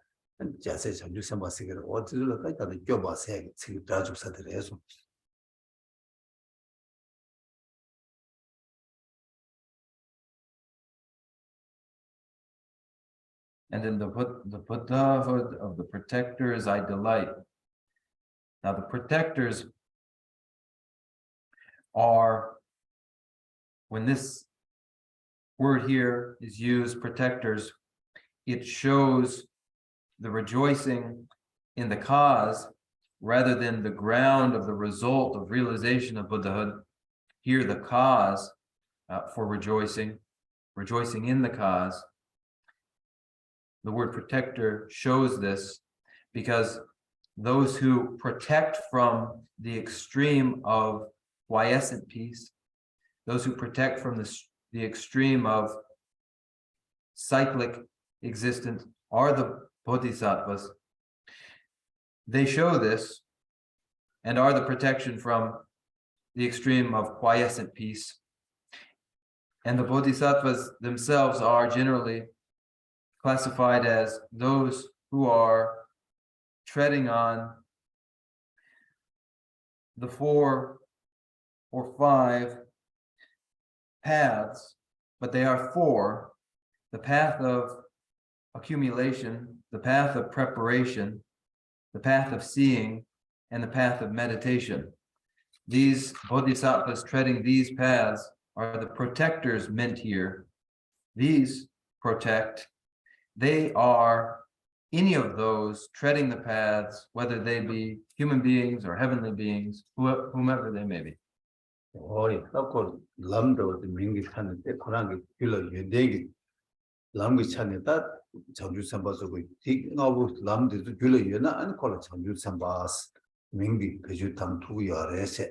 자세 전주서버서 어디도 다 껴바세야 지금 다주사들에서 And in the Buddhahood of the protectors I delight. Now the protectors are, when this word here is used, protectors, it shows the rejoicing in the cause rather than the ground of the result of realization of Buddhahood. Here the cause for rejoicing in the cause. The word protector shows this because those who protect from the extreme of quiescent peace, those who protect from the extreme of cyclic existence are the Bodhisattvas. They show this and are the protection from the extreme of quiescent peace. And the Bodhisattvas themselves are generally classified as those who are treading on the 4 or 5 paths, but they are 4: the path of accumulation, the path of preparation, the path of seeing, and the path of meditation. These bodhisattvas treading these paths are the protectors meant here. These protect. They are any of those treading the paths, whether they be human beings or heavenly beings, whomever they may be. Oi, tako lamdo mingi khane te khurang kilo yendegi lamgi chane ta changju samba so go ti ngabu lamde to kilo yena an kola changju sambas mingi peju tam tu yarese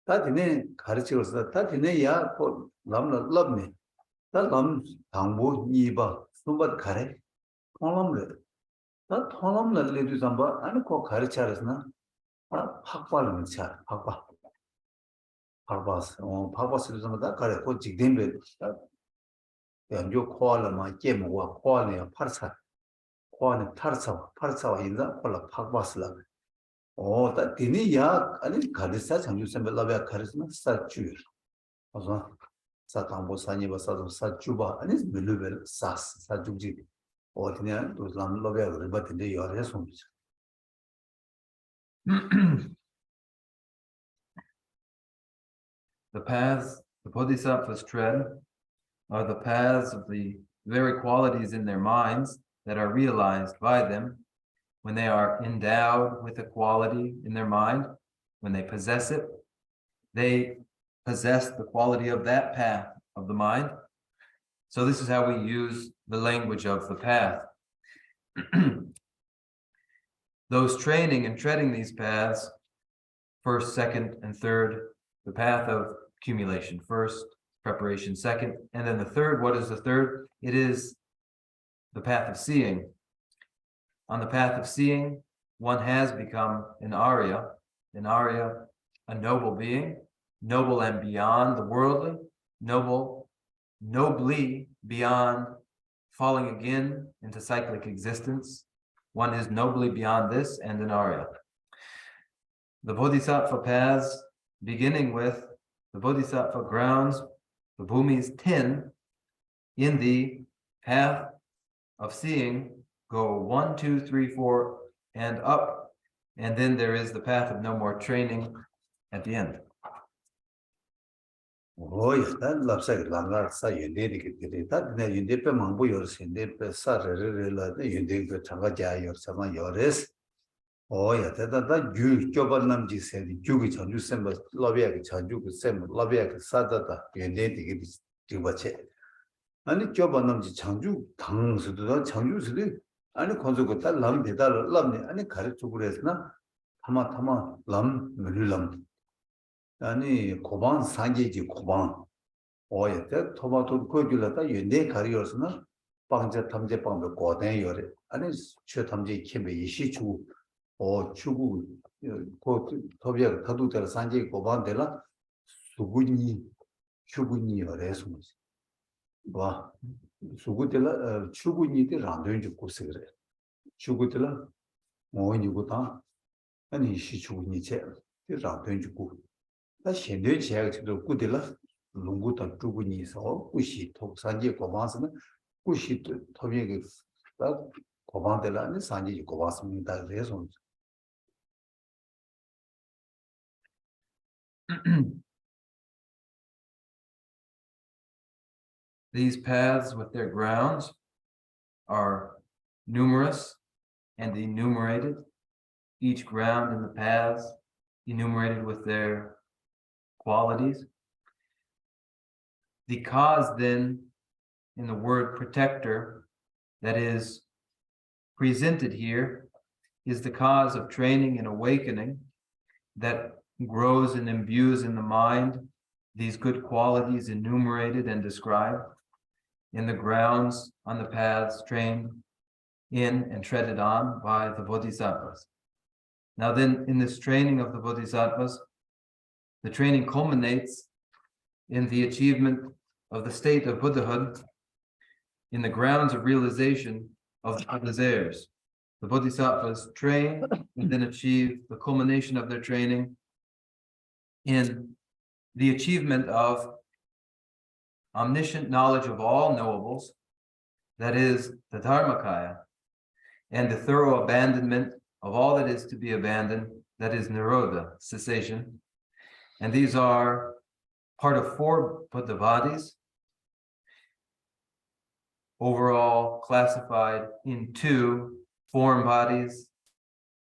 ta dine 가르치고서 ta dine ya ko lamla lamne ta lam 당보 이바 숨바 가래 통람le 다 통람le 레두 samba an ko 가르치aras나 아 팍발은 차 팍발 파바스를 좀 다 가래 고 직된베 연조 코알라마 깨모와 코알이야 파르사 코알은 파르사와 인자 콜라 팍바스라 다 디니야 아니 가르사 장주선벨라베 가르스나 사주 그래서 사당보사니 바사도 사주바 아니 밀루벨 사주지 어디냐 또 람로베 그르바데 요레 손지 The paths the bodhisattvas tread are the paths of the very qualities in their minds that are realized by them when they are endowed with a quality in their mind, when they possess it. They possess the quality of that path of the mind. So this is how we use the language of the path. Those training and treading these paths, first, second, and third, the path of accumulation first, preparation second, and then the third. What is the third? It is the path of seeing. On the path of seeing, one has become an Arya, a noble being, noble and beyond the worldly, nobly beyond falling again into cyclic existence. One is nobly beyond this and an Arya. The Bodhisattva paths, beginning with the Bodhisattva grounds, the Bhumis 10, in the path of seeing, go 1, 2, 3, 4, and up, and then there is the path of no more training at the end. Oi, that lapsa langa sa yende dikite ta ne yende pe mangbo yores yende pe sa re la ne yende pe changa ja yor sama yores oi ta ju joban nam ji se ju gi chanju sem ba lobya gi chanju gi sem lobya gi sa da yende dikite jiba che ani joban nam ji chanju 당 sudo da chanju sudo ani konzo ko ta lam de da lam ne ani kare chu resna tama lam lam 아니 고방 산계지 고방 어예때 토마토 거줄라다 연대 가리어서는 방제 탐제 방법 고된 요래 아니 최 탐제 kimbe 이시주 주구 고 토비아 타두들 산계 고방들라 수군이 요래서 와 수구들라 수군이들 안된지 고스 그래 수구들라 뭐니고다 아니 이시주니 제 안된지 고 나 현대 제약도 꾸들라 농구도 주군이 있어 꾸시 독산지 고방스는 꾸시 토비에 딱 고방들라는 산지 고방스입니다. 그래서 These paths with their grounds are numerous and enumerated. Each ground in the paths enumerated with their qualities. The cause then in the word protector that is presented here is the cause of training and awakening that grows and imbues in the mind these good qualities enumerated and described in the grounds on the paths trained in and treaded on by the Bodhisattvas. Now then, in this training of the Bodhisattvas, the training culminates in the achievement of the state of Buddhahood in the grounds of realization of the Buddha's heirs. The Bodhisattvas train and then achieve the culmination of their training in the achievement of omniscient knowledge of all knowables, that is the Dharmakaya, and the thorough abandonment of all that is to be abandoned, that is Nirodha, cessation. And these are part of 4 Buddhavadis, overall classified in 2 form bodies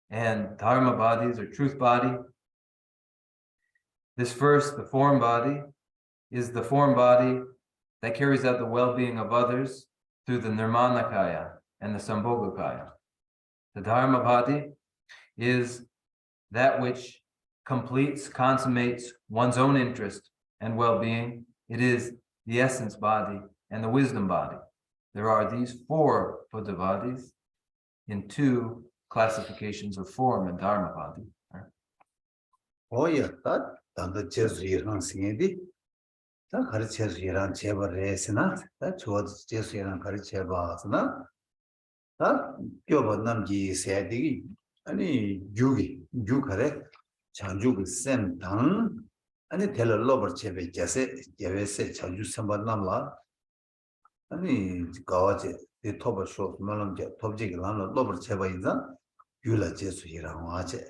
and dharma bodies, or truth body. This first, the form body, is the form body that carries out the well-being of others through the Nirmanakaya and the Sambhogakaya. The dharma body is that which completes, consummates one's own interest and well-being. It is the essence body and the wisdom body. There are these 4 Buddhavadis in 2 classifications of form and dharma body. Oh yeah, that the Jesu Iran singing. That Harichas Iran Cheba Resina, that was Jesu Iran Haricheba, that Yobanamji said, any Yugi, Yukare, Chanjuk Sem Tang, and it tell a lover Chebe Jesse, Javese, Chanju Samba Namla, any Gawaje, the top show, Malam, Topjig, Lover Cheba is that, Yula Jesu Iran Wache.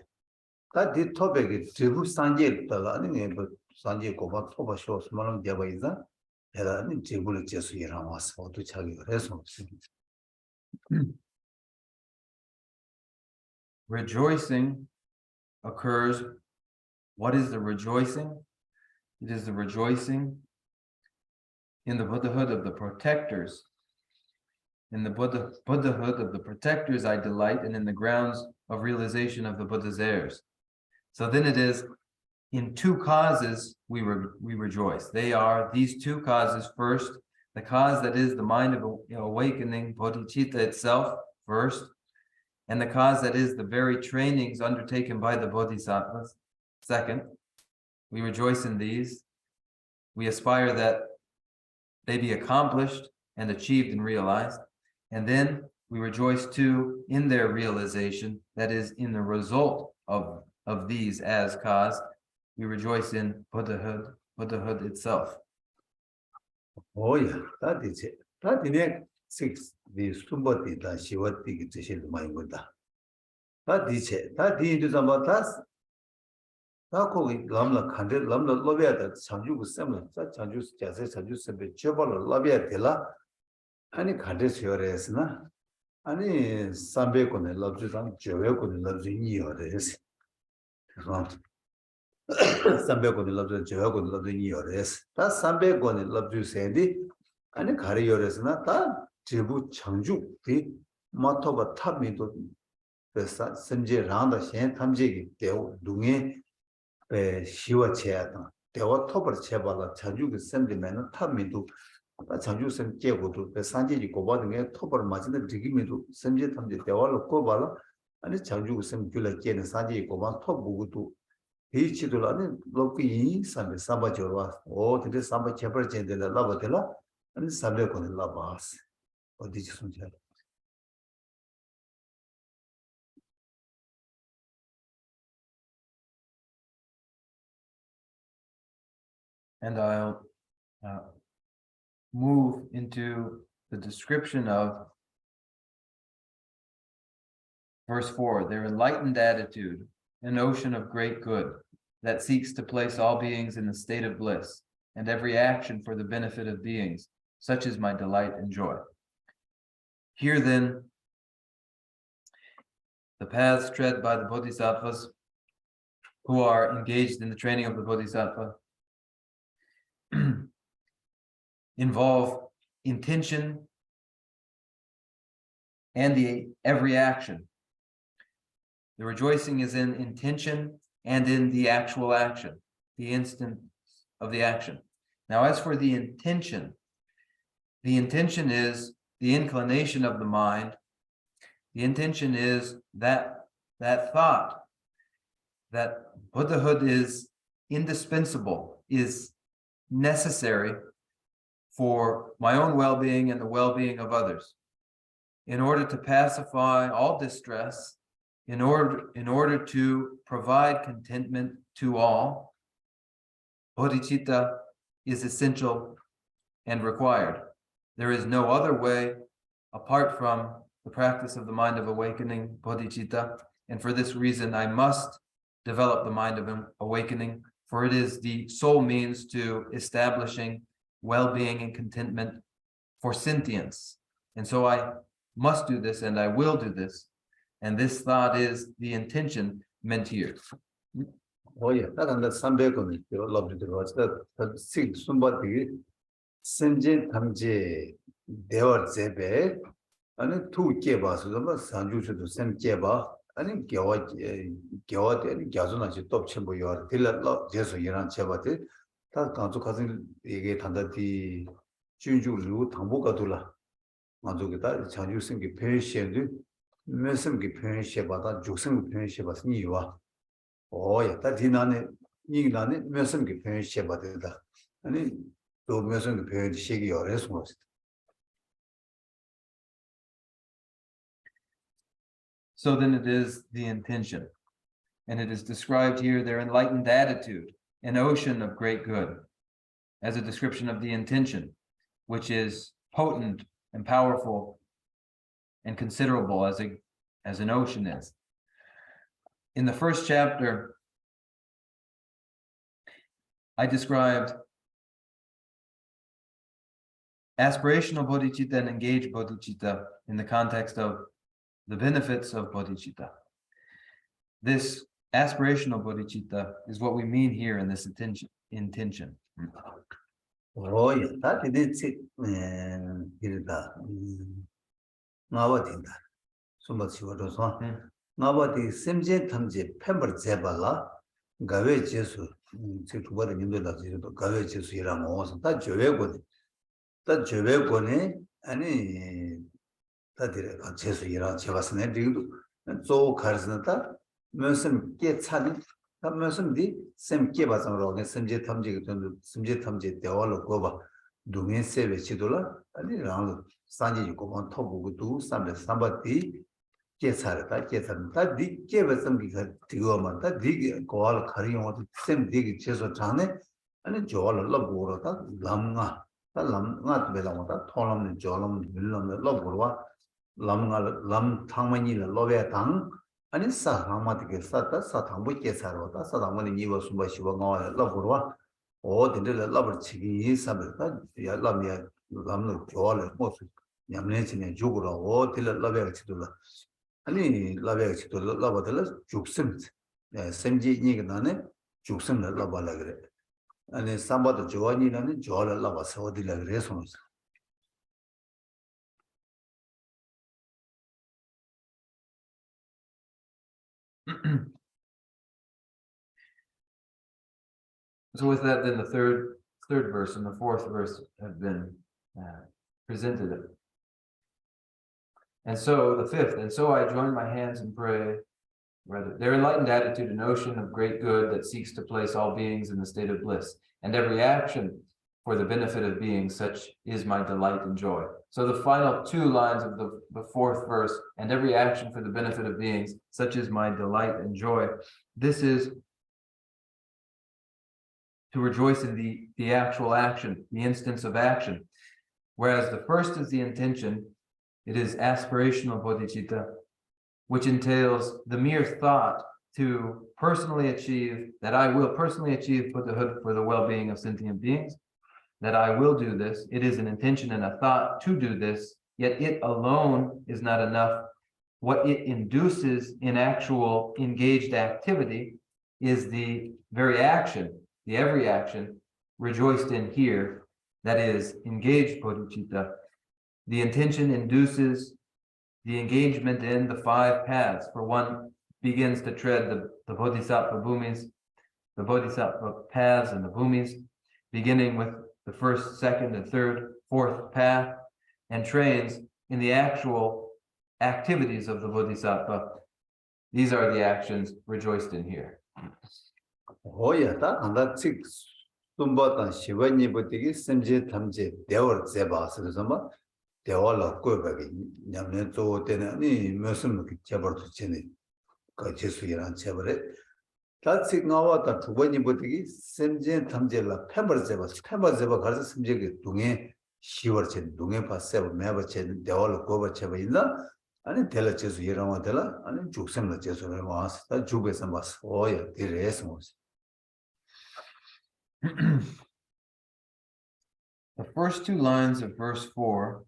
That the topic is Tribu Sanje, the learning about Sanje Koba Toba shows Malam Javaiza, and Tribu Jesu Iran was for to Chagi Reso. Rejoicing occurs. What is the rejoicing? It is the rejoicing in the Buddhahood of the protectors. In the Buddhahood of the protectors I delight, and in the grounds of realization of the Buddha's heirs. So then it is in 2 causes we rejoice. They are these 2 causes. First, the cause that is the mind of awakening, bodhicitta itself, first, and the cause that is the very trainings undertaken by the bodhisattvas. Second, we rejoice in these. We aspire that they be accomplished and achieved and realized. And then we rejoice too in their realization, that is, in the result of these as cause. We rejoice in Buddhahood itself. Oh yeah, that is it. That is it. 6, the Sumbati, the Shivati, the Shilmaiguda. That is it. That is about us. That cooking Lamla Kandil, Lamla Lovia, that Sanju Semmel, that Sanju Jazz, Sanju Sembe, Chebala, Lavia Della, and Kandis Yoresna, and Sambe Kone loves you, and Jovekon loves you, or is. Sambe Kone loves you, Jovekon loves you, or is. That Sambe Kone loves you, Sandy, and Kari Yoresna, that Jibu Changju, the Matoba Tamido, the Sanjay Randa Shan Tamjigi, Deo Dunge. Shiva Cheata, they were topper Chebala, Chanju sentiment, Tamidu, Chanju Sem Jegodu, the Sanji Kobading, topper Majina Digimidu, Semjet and the Devala Kobala, and the Chanju Sem Gula Jen, Sanji Koban, Top Bugudu, Hichidulani, Loki, Sambe Samba Jorva, or the Samba Cheper Jen de la Lavatella, and the Sambe Con Labas, or Digital. And I'll move into the description of verse 4, their enlightened attitude, an ocean of great good that seeks to place all beings in a state of bliss, and every action for the benefit of beings. Such is my delight and joy. Here then, the paths tread by the Bodhisattvas who are engaged in the training of the Bodhisattva involve intention and every action. The rejoicing is in intention and in the actual action, the instant of the action. Now, as for the intention is the inclination of the mind. The intention is that thought that Buddhahood is indispensable, is necessary for my own well-being and the well-being of others, in order to pacify all distress, in order to provide contentment to all. Bodhicitta is essential and required. There is no other way apart from the practice of the mind of awakening, bodhicitta. And for this reason, I must develop the mind of awakening, for it is the sole means to establishing well-being and contentment for sentience. And so I must do this, and I will do this. And this thought is the intention meant here. Oh yeah, that and the 300건 love to watch that six somebody senje tamje deor zebe 아니 두 개봐서 뭐 산주수도 샘 개봐 아니 겨와 아니 겨주나지 또 첨부요 딜러 제수 이런 제바데 다 간주 가진 이게 단다디 준주루 당보가 둘라 만족이다 장주생기 편시에도 몇성기 편시에바다 죽성기 편시에바스 니와 오야 다 디나네 이나네 몇성기 편시에바다 아니 또 몇성기 편시에기 어려서 So then it is the intention. And it is described here, their enlightened attitude, an ocean of great good, as a description of the intention, which is potent and powerful and considerable as an ocean is. In the first chapter, I described aspirational bodhicitta and engaged bodhicitta in the context of the benefits of bodhicitta. This aspirational bodhicitta is what we mean here in this intention. Oh, yeah, that is it. Nawatinda. So much what was one. Nawati Simje Tamje Pember Zebala, Gave Jesu, to what in the Gave Jesu Ramos, that Jove, that Jove, any. 다들 제수 이런 제바스네 리도 조 카르스나타 무슨 게 차니 다 무슨 디 샘게 바상으로 샘제 탐지 그 샘제 탐지 대화로 거봐 두면 세베 치돌라 아니 랑 산지 고만 토부도 삼베 삼바디 게사르다 게사르다 디 게베섬기가 디고만다 디 고알 카리용도 샘 디기 제수 장네 아니 조알 러보로다 람가 람가 베라모다 토람네 조람 밀람네 러보로와 람 탕만이라 로베 당 아니 사항마디게 사다 사탕부게 사로다 사당만이 니버 숨바시고 나와 러브로와 오 딘들 러버 치기 사베다 야 람이야 람노 조알 모스 냠네치네 주고라 오 딜 러베 치돌라 아니 러베 치돌라 러버들 죽심 샘지 니가 나네 죽심 러버라 그래 아니 삼바도 조아니라는 조알 러버 서딜라 그래 손스 So with that, then the third verse and the fourth verse have been presented. And so the fifth, and so I join my hands and pray, rather, their enlightened attitude, an ocean of great good that seeks to place all beings in the state of bliss, and every action for the benefit of beings, such is my delight and joy. So the final two lines of the fourth verse, and every action for the benefit of beings, such is my delight and joy. This is to rejoice in the actual action, the instance of action. Whereas the first is the intention, it is aspirational bodhicitta, which entails the mere thought to personally achieve, that I will personally achieve Buddhahood for the well-being of sentient beings, that I will do this. It is an intention and a thought to do this, yet it alone is not enough. What it induces in actual engaged activity is the very action, the every action rejoiced in here, that is engaged bodhicitta. The intention induces the engagement in the 5 paths, for one begins to tread the Bodhisattva bhumis, the Bodhisattva paths and the bhumis, beginning with the first, second, and third, fourth path, and trains in the actual activities of the Bodhisattva. These are the actions rejoiced in here. Oh yeah, that six Tumbatan Shivani Butigi, Semje Tamje, Deor Zebas, Deola Gobagi, Yamneto Tenani, Muslim Jabar to Chini, Kajesuyan Chabare. That's it now that when you put the Semje Tamjela, Pember Zebas, Pember Zeba Garza Semje, Tunge, 시월체 동해 봤어 매버체 대월 고버체 있나 아니 텔라 제수 이런 텔라 아니 죽semla 제수를 와서 다 죽에서 봤어 오야 디레스 The first two lines of verse 4,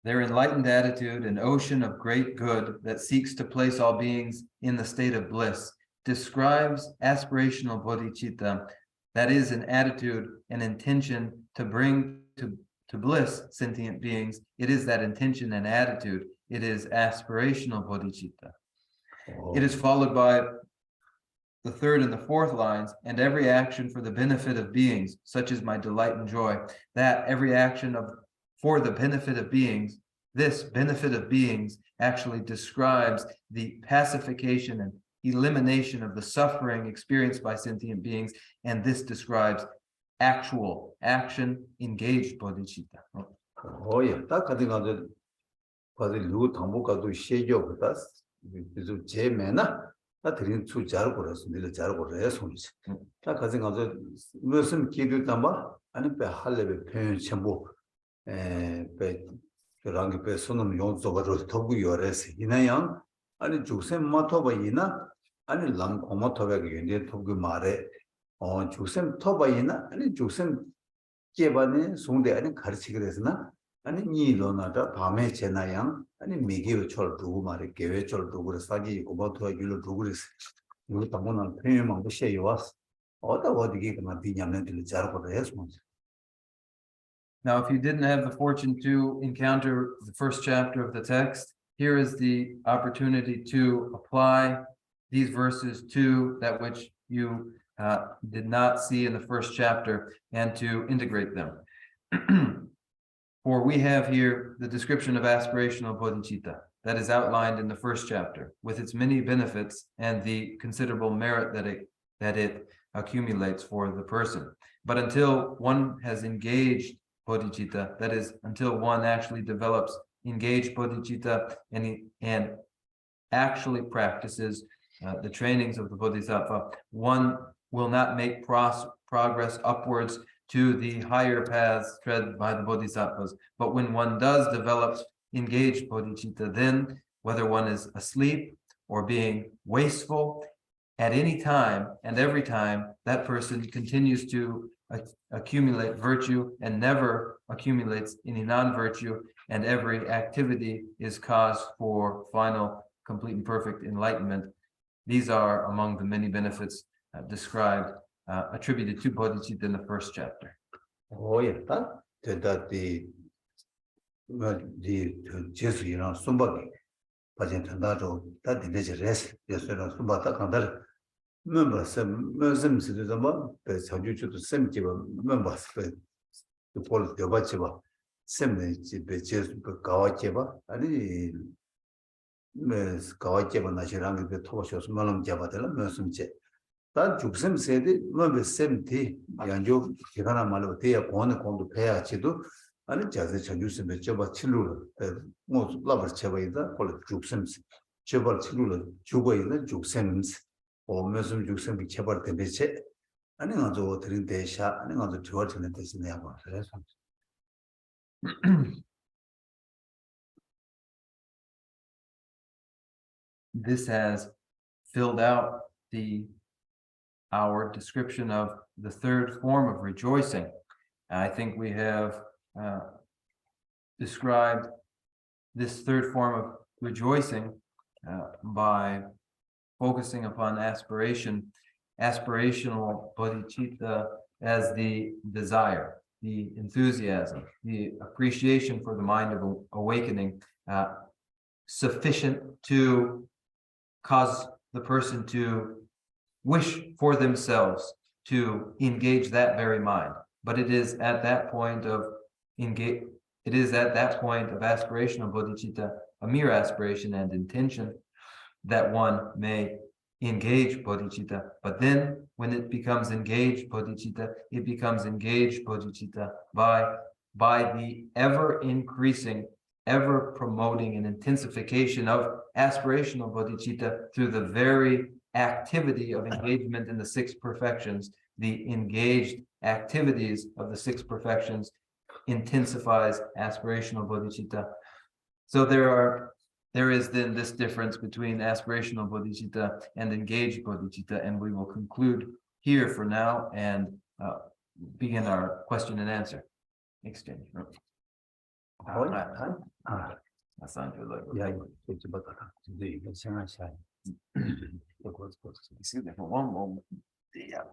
their enlightened attitude, an ocean of great good that seeks to place all beings in the state of bliss, describes aspirational bodhicitta, that is, an attitude, an intention to bring to bliss sentient beings. It is that intention and attitude. It is aspirational bodhicitta. It is followed by the third and the fourth lines, and every action for the benefit of beings, such as my delight and joy, that every action for the benefit of beings, this benefit of beings actually describes the pacification and elimination of the suffering experienced by sentient beings, and this describes actual action engaged bodhicitta. 오야 딱 같은 가서 과거 누구 당보가도 시행하고다 그래서 제매나 다 드린 수 잘 걸었어 늘 잘 걸어야 손이지 딱 같은 가서 무슨 기도 담아 아니 배 할래베 표현 전부 배 그랑게 배 손은 용서가로 더구 열에서 이나양 아니 주셈 마토바이나 아니 람 고마토바게 연대 더구 말에 주셈 토바이나 아니 주셈 개반에 송대 아니 가르치게 됐으나 아니 니로나다 밤에 제나양 아니 미개의 철 두고 말에 개회 철 두고 사기 고바토가 길로 두고 그랬어 이거 담보는 표현만 보셔 왔어 어디게 그만 디냐면들 잘 걸어야지 Now, if you didn't have the fortune to encounter the first chapter of the text, here is the opportunity to apply these verses to that which you did not see in the first chapter and to integrate them. For we have here the description of aspirational bodhicitta that is outlined in the first chapter with its many benefits and the considerable merit that it accumulates for the person. But until one has engaged bodhicitta, that is, until one actually develops engaged bodhicitta and actually practices the trainings of the Bodhisattva, one will not make progress upwards to the higher paths tread by the Bodhisattvas. But when one does develop engaged bodhicitta, then whether one is asleep or being wasteful, at any time and every time, that person continues to accumulate virtue and never accumulates any non-virtue, and every activity is cause for final, complete, and perfect enlightenment. These are among the many benefits described, attributed to bodhicitta in the first chapter. 오였다 대다디 뭐디 제수이랑 숨바기 바젠탄다도 다 디네제레스 예수랑 숨바다 간다 멤버스 무슨스도 좀 자주주도 셈지바 멤버스 그 볼 여바지바 셈네 집에 제수 그 가와제바 아니 메스 가와제바 나시랑 그 토셔스 말음 잡아들 무슨제 다 죽셈 세디 뭐 셈티 양조 기가나 말로 대야 고는 공도 배야지도 아니 자세 전주스에 저바 칠루로 뭐 라버 쳐바이다 콜 죽셈 저바 칠루로 죽어 있는 죽셈 무슨 죽셈이 쳐버 때문에 아니 가서 드린 대샤 아니 가서 저한테는 대신에 봐 그래서 This has filled out our description of the third form of rejoicing. I think we have described this third form of rejoicing by focusing upon aspirational bodhicitta as the desire, the enthusiasm, the appreciation for the mind of awakening, sufficient to cause the person to wish for themselves to engage that very mind. But it is at that point of aspirational bodhicitta, a mere aspiration and intention, that one may engage bodhicitta. But then when it becomes engaged bodhicitta, it becomes engaged bodhicitta by the ever increasing, ever promoting and intensification of aspirational bodhicitta through the very activity of engagement in the six perfections, the engaged activities of the six perfections intensifies aspirational bodhicitta. So there is then this difference between aspirational bodhicitta and engaged bodhicitta, and we will conclude here for now and begin our question and answer exchange. Excuse me for one moment. Yeah.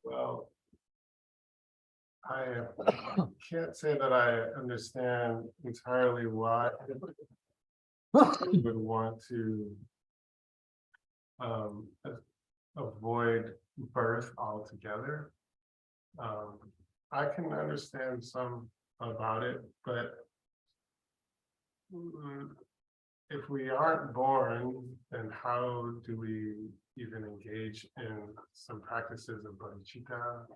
Well, I can't say that I understand entirely why you would want to avoid birth altogether. I can understand some about it, but if we aren't born, then how do we even engage in some practices of bodhicitta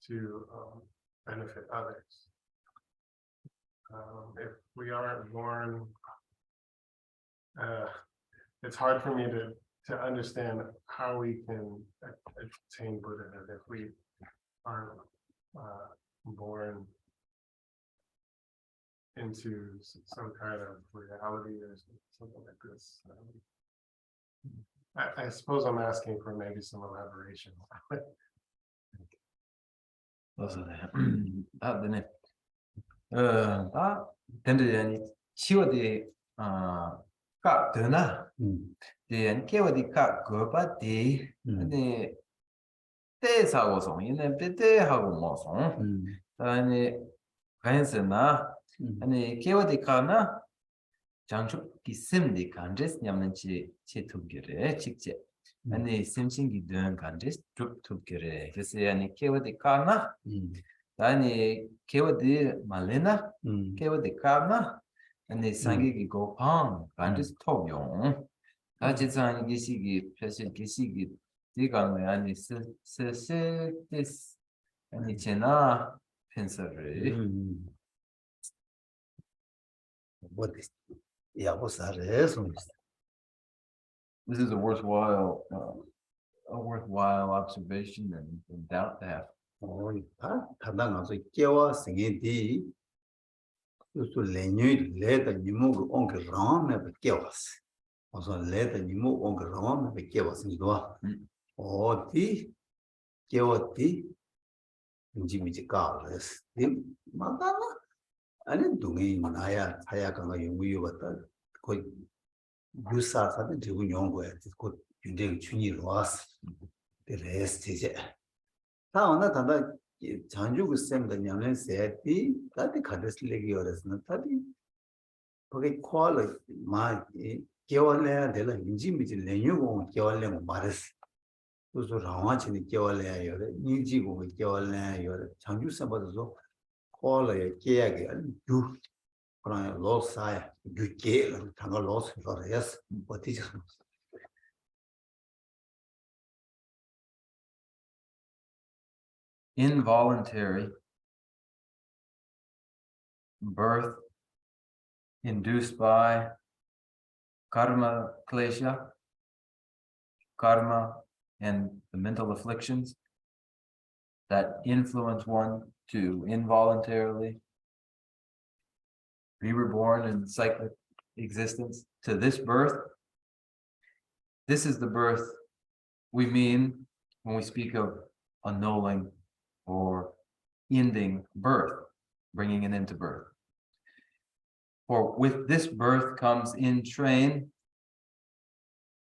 to benefit others? If we aren't born, it's hard for me to understand how we can attain Buddhahood if we aren't born into some kind of reality or something like this. I suppose I'm asking for maybe some elaboration. そうですね。でね、근데 치워디 까 되나? 네, 케워디 까 거바디. 근데 때사고 송이네 때때하고 뭐송. 아니 간스나 아니 케워디 까나 장축 기심디 간제스 냠는치 치투기레 직제. 아니 심싱기 된 간제스 툭툭기레. 그래서 아니 케워디 까나 아니 케워디 말레나 케워디 까나 아니 상기기 고팡 간제스 톡용. 다지상 기시기 표시 기시기 디가는 아니 스스스 아니 제나 펜서를 What is what's that is? This is a worthwhile observation and doubt to have. 단단하서 깨와 생애디 또 레뉴 레다 니모 온게 라메 깨와스. 어서 레다 니모 온게 라메 깨와스 이거. 어디 깨웠디 인지미지 가르스. 님 마다나 아니 동이 나야 하야가가 연구요 같다. 거의 유사사는 지금 연구해. 곧 굉장히 준이로 왔어. 그래서 이제 다음에 단다 장주고 쌤도 냠는 세티 다디 카데스 레기어스나 다디 거기 콜을 마 개월내야 되는 인지미지 내용을 개월내 말했어. 그래서 라와치니 개월내야 요래 인지고 개월내야 요래 장주 쌤도 콜을 계약이 유 그러나 로사야 유계 당가 로스로 해서 어디서 Involuntary birth induced by karma klesha, karma, and the mental afflictions that influence one to involuntarily be reborn in cyclic existence to this birth. This is the birth we mean when we speak of annulling or ending birth, bringing an end to birth. For with this birth comes in train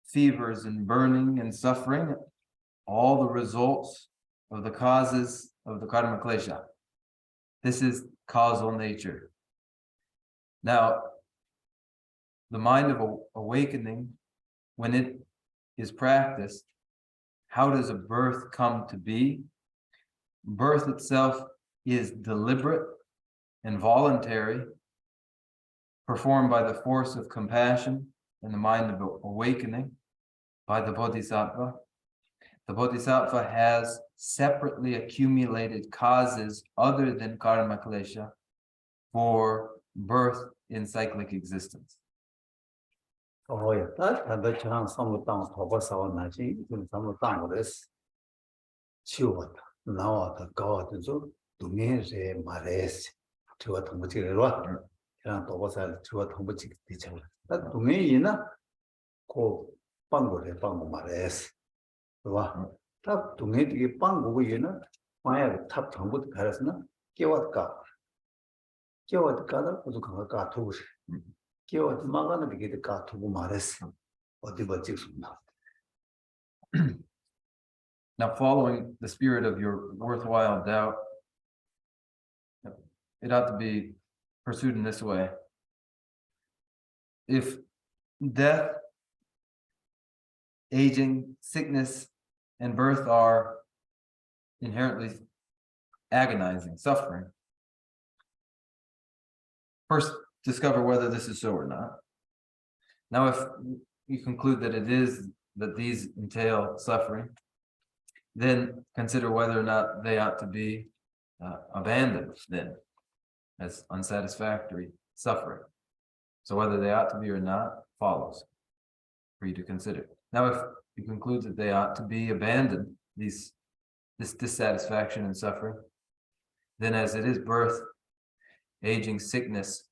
fevers and burning and suffering, all the results of the causes of the karma klesha. This is causal nature. Now, the mind of awakening, when it is practiced, how does a birth come to be? Birth itself is deliberate and voluntary, performed by the force of compassion in the mind of awakening by the Boddhisattva. The Boddhisattva has separately accumulated causes other than karma klesha for birth in cyclic existence. Oh, yeah, that chance some down over so naji, some down this. Chiwata, now the god so to me re mares to a tombochiro. Can was to a tombochic teacher. That to me in a co pango mares. Tap to me to pango, you know, I have tapped on good karasna, give what car. Give what color was a car tools. Give what magana to get the car to mares or the budgets. Now, following the spirit of your worthwhile doubt, it ought to be pursued in this way. If death, aging, sickness, and birth are inherently agonizing, suffering, first discover whether this is so or not. Now, if you conclude that it is, that these entail suffering, then consider whether or not they ought to be abandoned then as unsatisfactory suffering. So whether they ought to be or not follows for you to consider. Now, if you conclude that they ought to be abandoned, this dissatisfaction and suffering, then as it is birth, aging, sickness,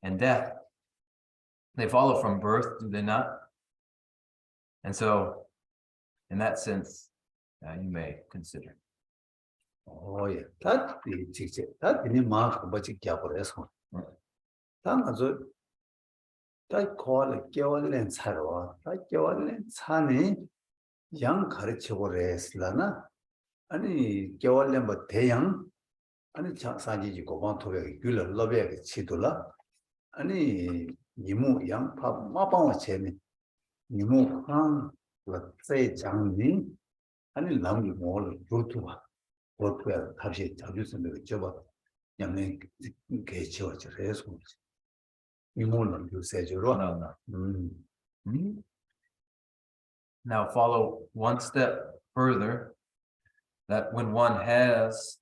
and death, they follow from birth, do they not? And so, in that sense, you may consider. Oh, yeah, that the mark of budget gathers. That call a girl and Sarah, that girl and Sunny, young Karichores Lana, and girl and but young, and Sanji go on to a Gula Lobby Chidula, and Nimu young pop Mapa Chemi, Nimu Kang, let's say Changni, and Lam more Rutua, what well have she used the job, young gay church response. You said you're wrong. Now follow one step further, that when one has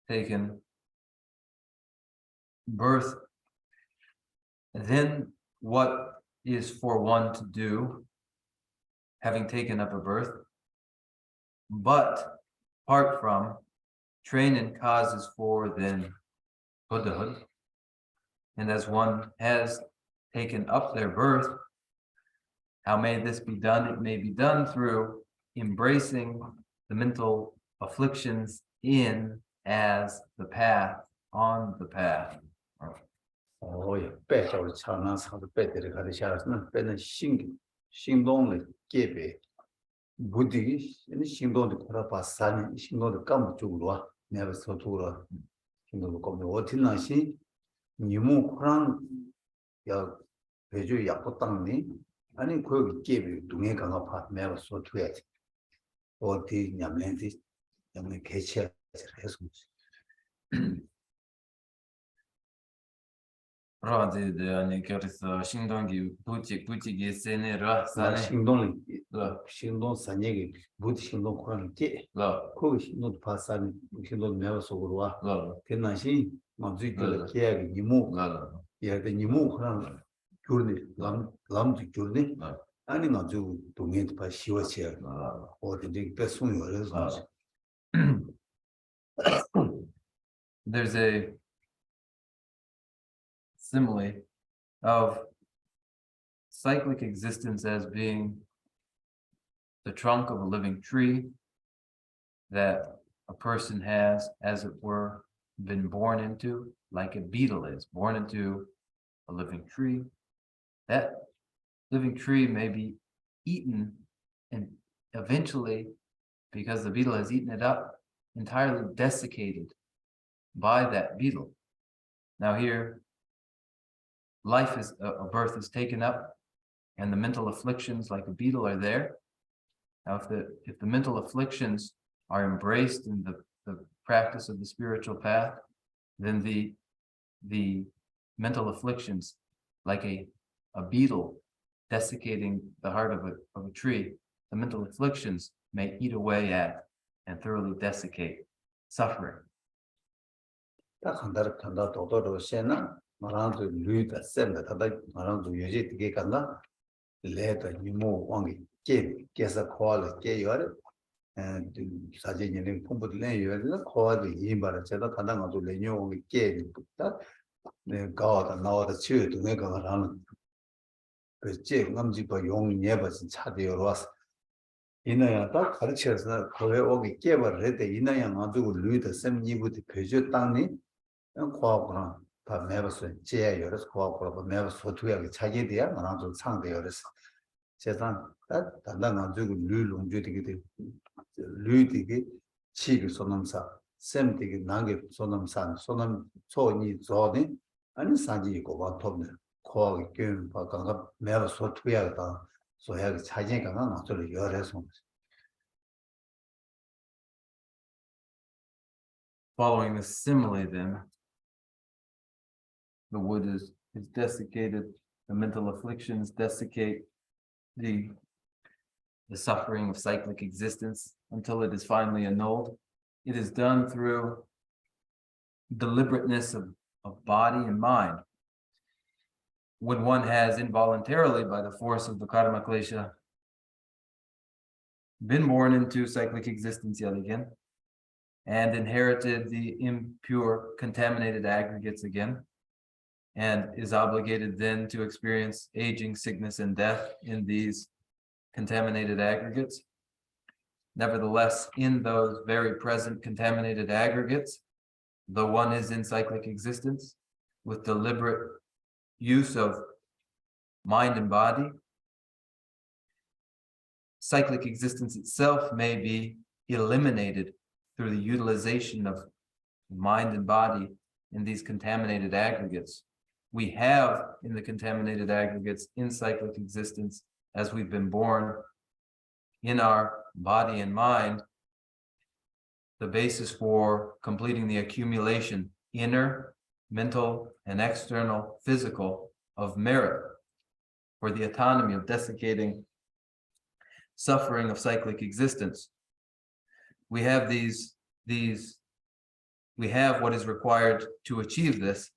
taken birth, then what is for one to do, having taken up a birth, but apart from train and causes for then Buddhahood. And as one has taken up their birth, how may this be done? It may be done through embracing the mental afflictions in as the path, on the path. Oh, yeah, better chance how to better the Hadisharas, not better sing lonely, give it. 부디 신도도 걸어봐 산이 신도도 까무 쪽으로 와 내가 서쪽으로 신도도 까무 어디나시 니무 코랑 야 배주 약도 땅니 아니 거기 깨비 동해 강가 파 내가 서쪽에 어디 냐면지 냐면 개체 해서 Rādi de kioris shingdongi buchigi senera 나 sane 신동이 la 신동 산얘기 부디 신동 코랑 깨 la 거기 신도도 파 산이 신도도 내가 속으로 와 la 대나시 먼저 네. 그 계약이 니무 la 얘한테 니무 그런 교르네 람도 교르네 la 아니 나주 동네도 봐 시워치야 la 어디 배송이 어려서 There's a simile of cyclic existence as being the trunk of a living tree that a person has, as it were, been born into, like a beetle is born into a living tree. That living tree may be eaten and eventually, because the beetle has eaten it up, entirely desiccated by that beetle. Now here, life is a birth is taken up, and the mental afflictions like a beetle are there. Now, if the mental afflictions are embraced in the practice of the spiritual path, then the mental afflictions, like a beetle desiccating the heart of a tree, the mental afflictions may eat away at and thoroughly desiccate suffering. 딱 한다를 간다 도도로 세나 말한도 루이다 셈다 다다 말한도 유지 되게 간다 레다 니모 왕이 깨서 코알 깨요래 사진이 공부도 내요래 코알도 이발을 제가 간다 가지고 레뇨 깨다 네 가다 나와다 치유도 내가 하는 그제 남지바 용 예버진 차대요 와서 이나야 딱 가르쳐서 거기 오기 깨버를 했대 이나야 가지고 루이다 셈 니부터 배주 땅니 과거랑 다 매버서 제 여러 과거로 매버서 두야게 차게 돼야 나도 상대 여러서 세상 단단한 주고 류롱주되게 돼 류되게 치기 소놈사 샘되게 나게 소놈산 소놈 소니 조니 아니 사지 이거 와톱네 과거 교육 바강가 매버서 두야다 소야게 차지가 나도 여러서 Following the simile, then, the wood is desiccated, the mental afflictions desiccate the suffering of cyclic existence until it is finally annulled. It is done through deliberateness of body and mind. When one has involuntarily, by the force of the karma klesha, been born into cyclic existence yet again, and inherited the impure, contaminated aggregates again, and is obligated then to experience aging, sickness, and death in these contaminated aggregates. Nevertheless, in those very present contaminated aggregates, the one is in cyclic existence with deliberate use of mind and body. Cyclic existence itself may be eliminated through the utilization of mind and body in these contaminated aggregates. We have in the contaminated aggregates in cyclic existence, as we've been born in our body and mind, the basis for completing the accumulation, inner, mental, and external, physical, of merit for the autonomy of desiccating suffering of cyclic existence. We have we have what is required to achieve this.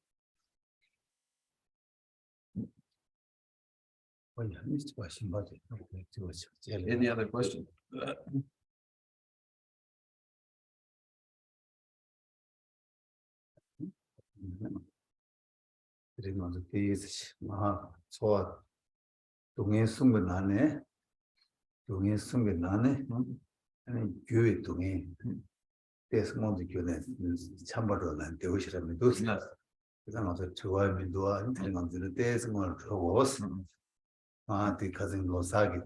Any other question? 그리고 그 마 소화 동해 숨은 안에 동해 숨은 안에 아니 교회 동해 그래서 먼저 교회 참바로는 되오시라면 도시 그래서 좋아하면 도와 인터넷 감지를 때서 뭘 들어보스 아 뒤까지 로사기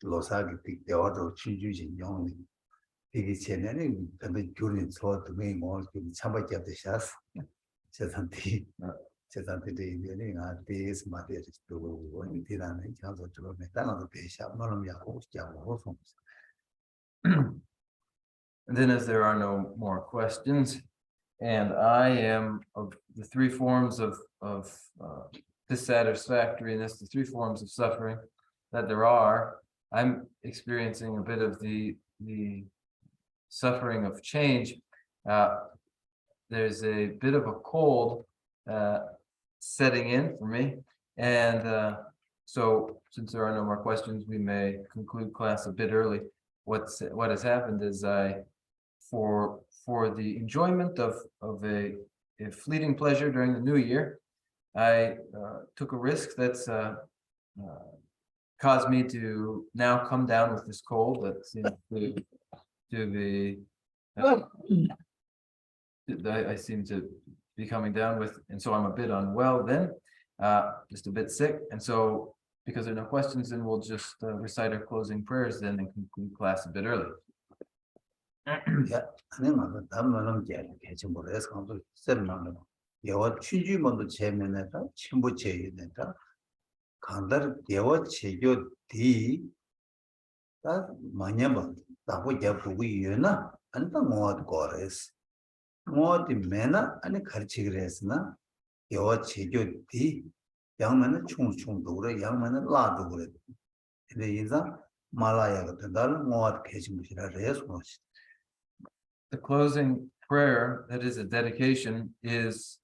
로사기 대화도 취주진 용이 이게 전에는 근데 교린 저 등에 뭐 참바게 되셨어. 세상티 세상티데 이제는 데스 마데스 또 원이라는 장소 좀 메타나도 배샤 뭐는 야고 싶고 호송. And then as there are no more questions, and I am of the three forms of dissatisfactoriness, the three forms of suffering that there are, I'm experiencing a bit of the suffering of change. There's a bit of a cold setting in for me, and so since there are no more questions, we may conclude class a bit early. What has happened is for the enjoyment of a fleeting pleasure during the new year, I took a risk that's caused me to now come down with this cold that seems to be I seem to be coming down with, and so I'm a bit unwell then, just a bit sick, and so because there are no questions, then we'll just recite our closing prayers then and conclude class a bit early. 야, 아니면 담만은 게 개체 모르겠어. 아무도 쌤만은 여와 취주문도 제면에다 친부 제에다 간다르 여와 제교 디 다 마냐바 다고 잡고 이유나 안다 모아도 거레스 모아디 메나 아니 가르치그레스나 여와 제교 디 양면은 충충도 그래 양면은 라도 그래 근데 인자 말라야가 된다는 모아도 개심이라 레스 모시 The closing prayer, that is a dedication, is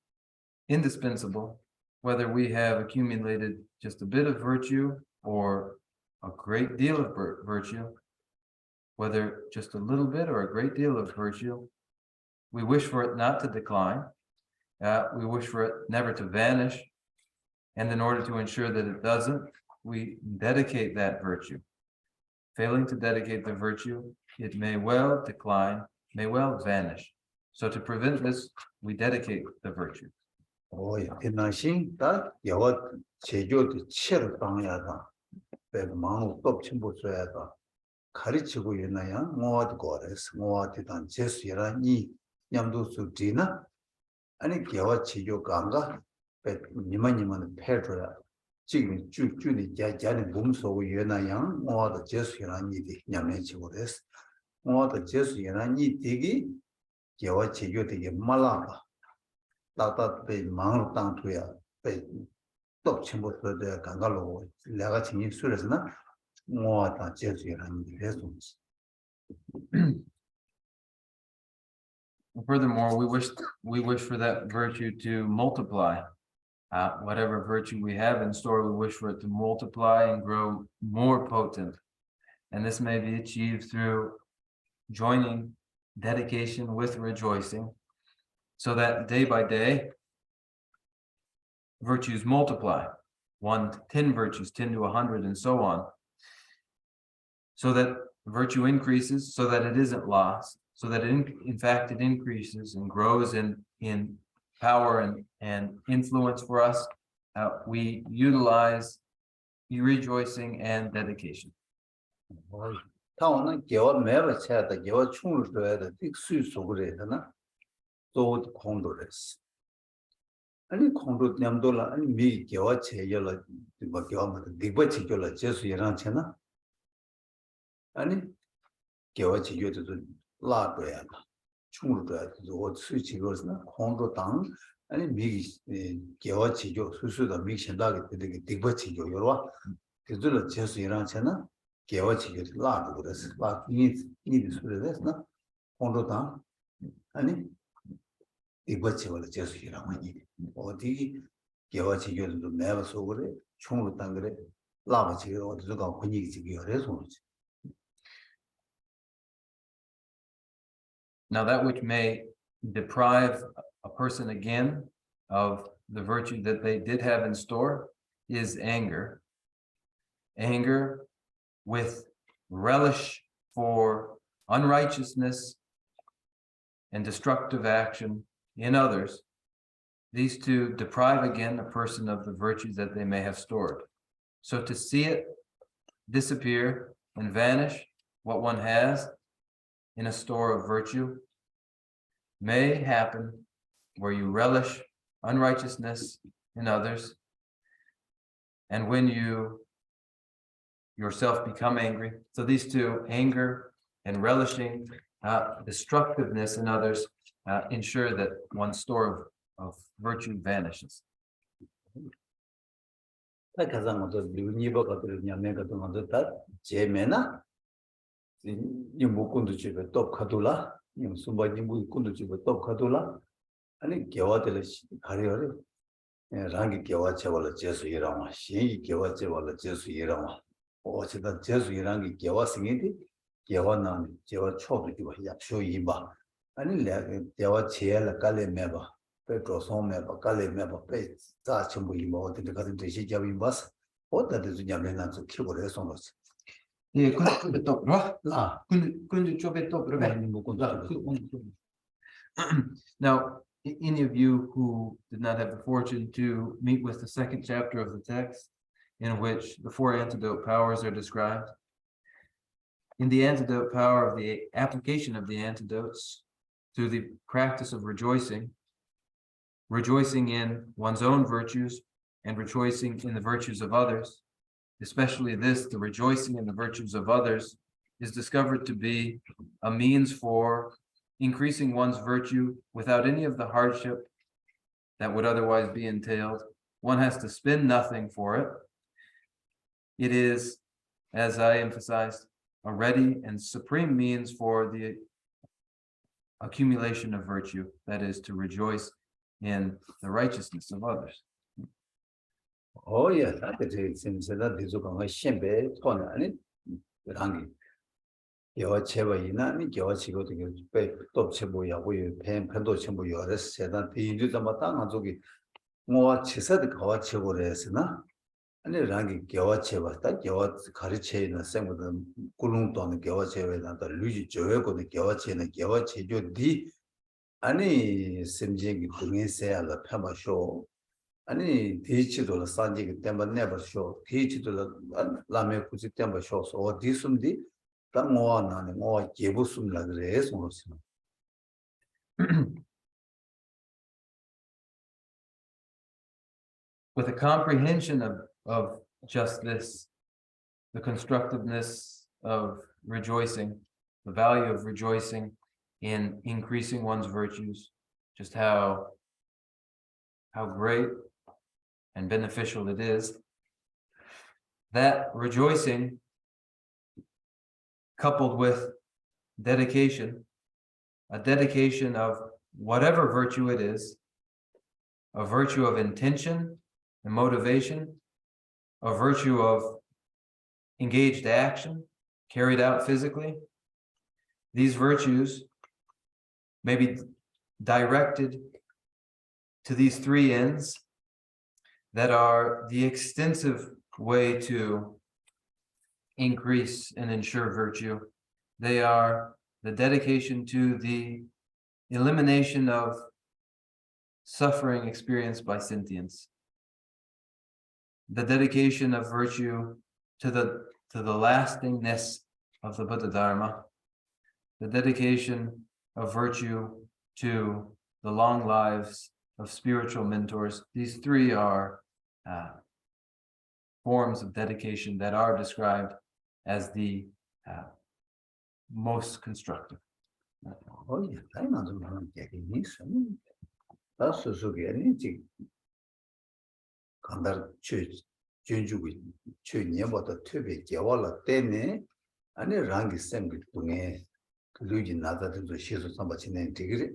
indispensable, whether we have accumulated just a bit of virtue or a great deal of virtue, whether just a little bit or a great deal of virtue. We wish for it not to decline. We wish for it never to vanish. And in order to ensure that it doesn't, we dedicate that virtue. Failing to dedicate the virtue, it may well decline, may well vanish. So to prevent this, we dedicate the virtue. 오이 대나신 다 여와 제교도 치를 방야다. 배가 마음 껍침부 줘야다. 가르치고 있나야 뭐도 거래서 뭐한테단 제수라니 냠도수 지나 아니 여와 제교 강가 배 니만니만 패줘야 지금 쭉쭉이 자자는 몸속에 연나야 뭐도 제수라니 냠내치고 그래서 뭐도 제수라니 되기 여와 제교 되게 말라봐. 나다 배 망을 땅투야 배 똑침부터 강가로 내가 진입 수에서는 뭐다 제수라는 게 해송지. Furthermore, we wish for that virtue to multiply. Whatever virtue we have in store, we wish for it to multiply and grow more potent. And this may be achieved through joining dedication with rejoicing, so that day by day, virtues multiply, 1 to 10 virtues, 10 to 100, and so on, so that virtue increases, so that it isn't lost, so that in fact it increases and grows in power and influence for us. We utilize rejoicing and dedication. 타원은 개와 매를 쳐야다 개와 충을 줘야 돼 수수 그래야 되나 또 공도랬어 아니 공도 냠돌라 아니 미 개와 제열라 뭐 개와 디버 지결라 제수 예랑체나 아니 개와 지결도 라도야 충을 줘야 돼 어수 지결스나 공도 당 아니 미 개와 지결 수수도 미 신다게 되게 디버 지결 요와 그들 제수 예랑체나 개와치기 라도 그래서 막 이 소리였나 공도당 아니 이거치를 제수이라고 하니 어디 개와치기도 매워서 그래 총으로 딴 그래 라바치기 어디서가 분위기지 그래서 Now that which may deprive a person again of the virtue that they did have in store is anger. Anger with relish for unrighteousness and destructive action in others, these two deprive again a person of the virtues that they may have stored. So to see it disappear and vanish, what one has in a store of virtue, may happen where you relish unrighteousness in others, and when you yourself become angry. So these two, anger and relishing destructiveness in others, ensure that one's store of virtue vanishes. 딱 가서 먼저 리니버 같은 냐면 같은 먼저 다 제메나 이 무군도 집에 또 가둘라 이 숨바니 무군도 집에 또 가둘라 아니 개와들 가려를 랑기 개와 제발 제수 이라마 신이 개와 제발 제수 이라마 어쨌든 제수 이랑기 개와 생인데 개와나 제와 초도 좀 약쇼 이바 아니 내가 개와 제를 깔래 매봐 Pedro Sommer, Kale Meba, Chimbu, the Katin Javi bus, what that is Yamena to kill the Sonos. Yeah, couldn't top, couldn't chop it top. Now, any of you who did not have the fortune to meet with the second chapter of the text, in which the four antidote powers are described, in the antidote power of the application of the antidotes through the practice of rejoicing in one's own virtues and rejoicing in the virtues of others, especially this, the rejoicing in the virtues of others, is discovered to be a means for increasing one's virtue without any of the hardship that would otherwise be entailed. One has to spend nothing for it. It is, as I emphasized, a ready and supreme means for the accumulation of virtue, that is, to rejoice in the righteousness of others. Oh, yes, that seems that this is going to shimbe, Tony, Rangi. Your Cheva Inani, your Chico to pay top Chebuya, we pay Pendo Chebuya, said that the Yuzamatana Zugi more Chisad Kawacheburesina, and the Rangi Gawacheva, that Gawa Kariche and the same with the Kulunton, Gawacheva, and the Luigi Joego, the Gawachi and the Gawachi D. 아니 심지기 등에서 알아 패마쇼 아니 디치도 산지기 때문에 내버쇼 디치도 라메 굳이 때문에 쇼 어디 숨디 딱 모아나네 모 제부숨라 그래서 무슨 With a comprehension of just this, the constructiveness of rejoicing, the value of rejoicing in increasing one's virtues, just how great and beneficial it is, that rejoicing coupled with dedication, a dedication of whatever virtue it is, a virtue of intention and motivation, a virtue of engaged action carried out physically. These virtues may be directed to these three ends that are the extensive way to increase and ensure virtue. They are the dedication to the elimination of suffering experienced by sentience, the dedication of virtue to the lastingness of the Buddha Dharma, the dedication of virtue to the long lives of spiritual mentors. These three are forms of dedication that are described as the most constructive. Oh, yeah, I know the man getting this. That's so good. Kandar church, Junju, Chunyaboda Tubi, Jawala Tene, and a rangi assembly to Luigi Nada to the Shizu Sambachin and Tigri,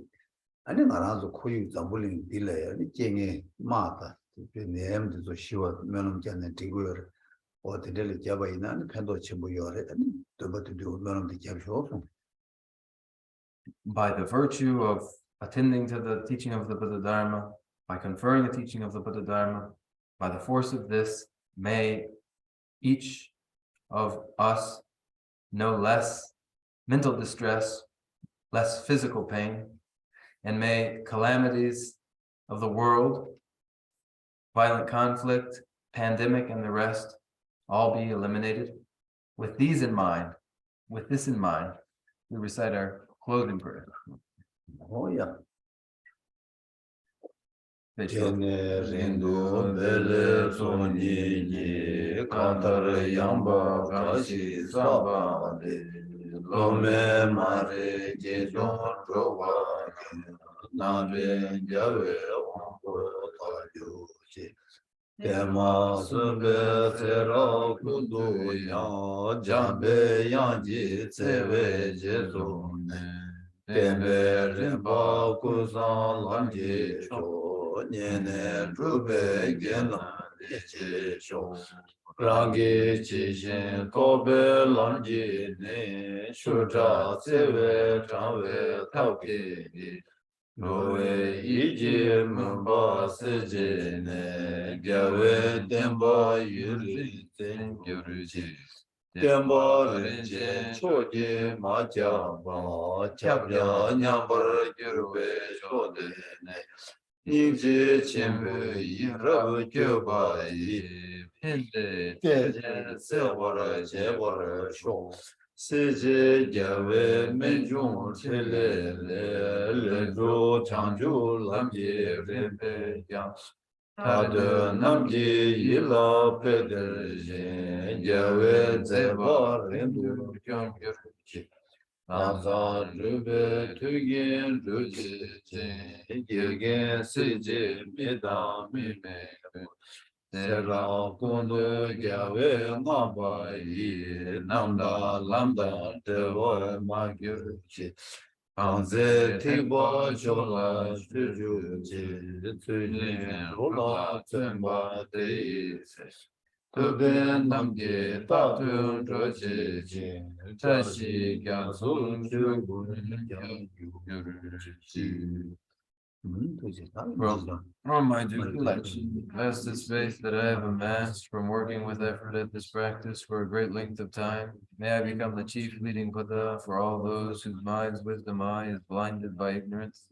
and then around the Koyu Zambulin delay, and Jenny Mata, the name to Shiva, Melum Jan and Tigur, or the Deli Java in and Pendo Chimbuyor, and to do none of the Jabshof. By the virtue of attending to the teaching of the Buddha Dharma, by conferring the teaching of the Buddha Dharma, by the force of this, may each of us know less mental distress, less physical pain, and may calamities of the world, violent conflict, pandemic, and the rest, all be eliminated? With these in mind, with this in mind, we recite our closing prayer. Oh yeah. Facial. Tene rindu bele soni ni kantar yamba kashi saba de lome mare jedon rowa nare jave onko tayo chi tema sube sera kudu yang jambe yang ji tsewe jezone Tembe rinpa kusan lamji cho, nyene drupe gena leche cho. Rangi chi shin tobe lamji ne, shuja tsewe chanwe tauke ni. Rowe iji mumba seje ne, gyawe tenpa yuri ten gyuru chi. Temba rinchen choji ma jamba, chabya nyambar gyurwe chode ne. Nyingji chenpe yinrab gyoba yi, pende tejen sewara jebara sho. Seje gyawe menjung chele le, lenjo changju lamye rinpe yang. Tade namji yila peder yawe zeba rindu kyang gyurchi. Namza rube tugin ruji yirgen siji midam mime. Sera kundu yawe ngamba yi namda lamda dewa ma gyurchi. Anze tiba chola shuju ji tsuyin rola tsunba te se. Tube namge tatun roche ji chashi gyatsun shugun yang yuru From my due collection, vast is faith that I have amassed from working with effort at this practice for a great length of time. May I become the chief leading Buddha for all those whose minds' wisdom eye is blinded by ignorance.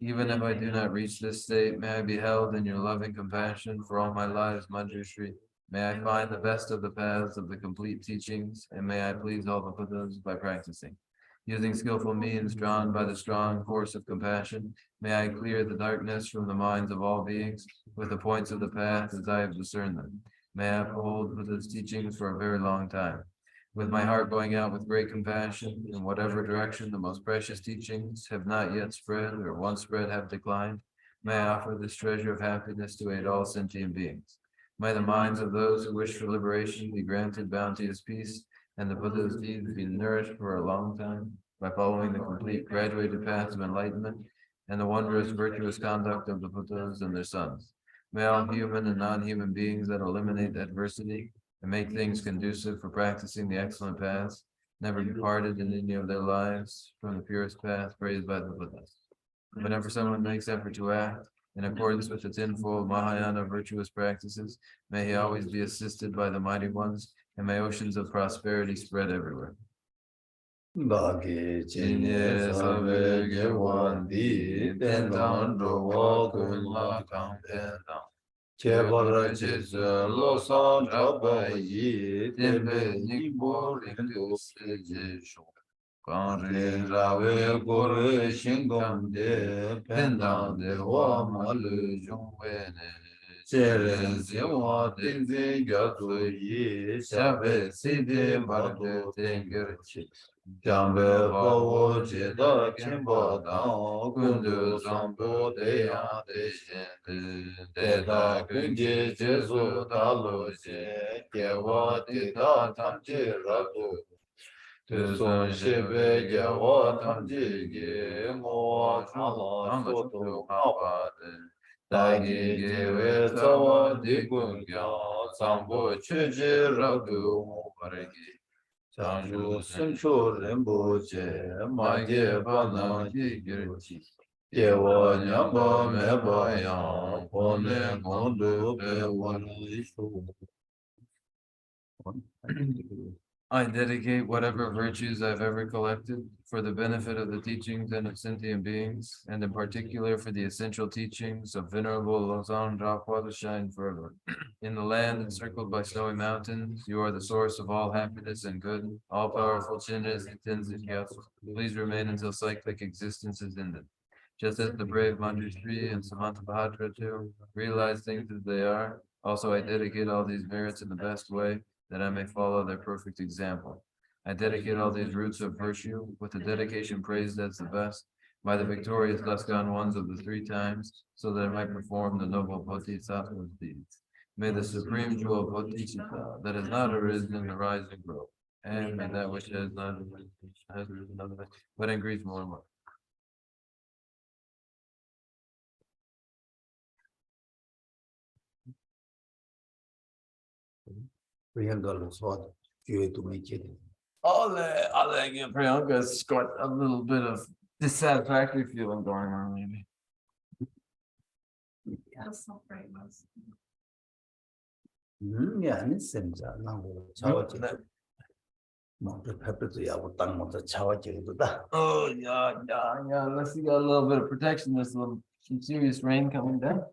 Even if I do not reach this state, may I be held in your loving compassion for all my lives, Manjushri. May I find the best of the paths of the complete teachings, and may I please all the Buddhas by practicing. Using skillful means drawn by the strong force of compassion, may I clear the darkness from the minds of all beings with the points of the path as I have discerned them. May I uphold Buddha's teachings for a very long time. With my heart going out with great compassion, in whatever direction the most precious teachings have not yet spread or once spread have declined, may I offer this treasure of happiness to aid all sentient beings. May the minds of those who wish for liberation be granted bounteous peace, and the Buddha's deeds be nourished for a long time by following the complete graduated paths of enlightenment and the wondrous virtuous conduct of the Buddhas and their sons. May all human and non-human beings that eliminate adversity and make things conducive for practicing the excellent paths never be parted in any of their lives from the purest path praised by the Buddhas. Whenever someone makes effort to act in accordance with the tenfold Mahayana virtuous practices, may he always be assisted by the mighty ones, and may oceans of prosperity spread everywhere. Bagi chini sabe gewan di tendan rowa kunla kang tendan. Chebara chesu losan chaba yi tembe nikbo rindu seje shu. Kang rawe kore shingam de pendan de wa malu jungwe ne. Chere zewa tenzi gyatso yi shabe sidi bardo tengir chi. Jambe bawo jeda kimba dang kundu zambu deya deshen deda kunji jesu talo je gewa dida tamji rabu Tuson shebe gewa tamji ge mo chala soto ngapade Dagi gewe tawa digun gya zambu chuji rabu mubaregi Chanju simchu rinpo che magye bana ki girchi. Yewa nyamba meba yang pone ngondu pe wana ishu. I dedicate whatever virtues I've ever collected for the benefit of the teachings and of sentient beings, and in particular for the essential teachings of Venerable Losang Drapa to shine further. In the land encircled by snowy mountains, you are the source of all happiness and good. All powerful Chindas and Tenzin Gyatso, please remain until cyclic existence is ended. Just as the brave Manjushri and Samantabhadra too realize things as they are, also I dedicate all these merits in the best way, that I may follow their perfect example. I dedicate all these roots of virtue, with the dedication praised as the best, by the victorious thus gone ones of the three times, so that I might perform the noble Bodhisattva's deeds. May the supreme jewel of Bodhisattva that has not arisen arise and grow, and may that which has not risen but increase more and more. I'll give Priyanka's got a little bit of dissatisfactory feeling going on, maybe. Yani semza nango chawaji. Monte pepper ya utang monte chawaji da. Oh, yeah. Unless you got a little bit of protection, there's some serious rain coming down.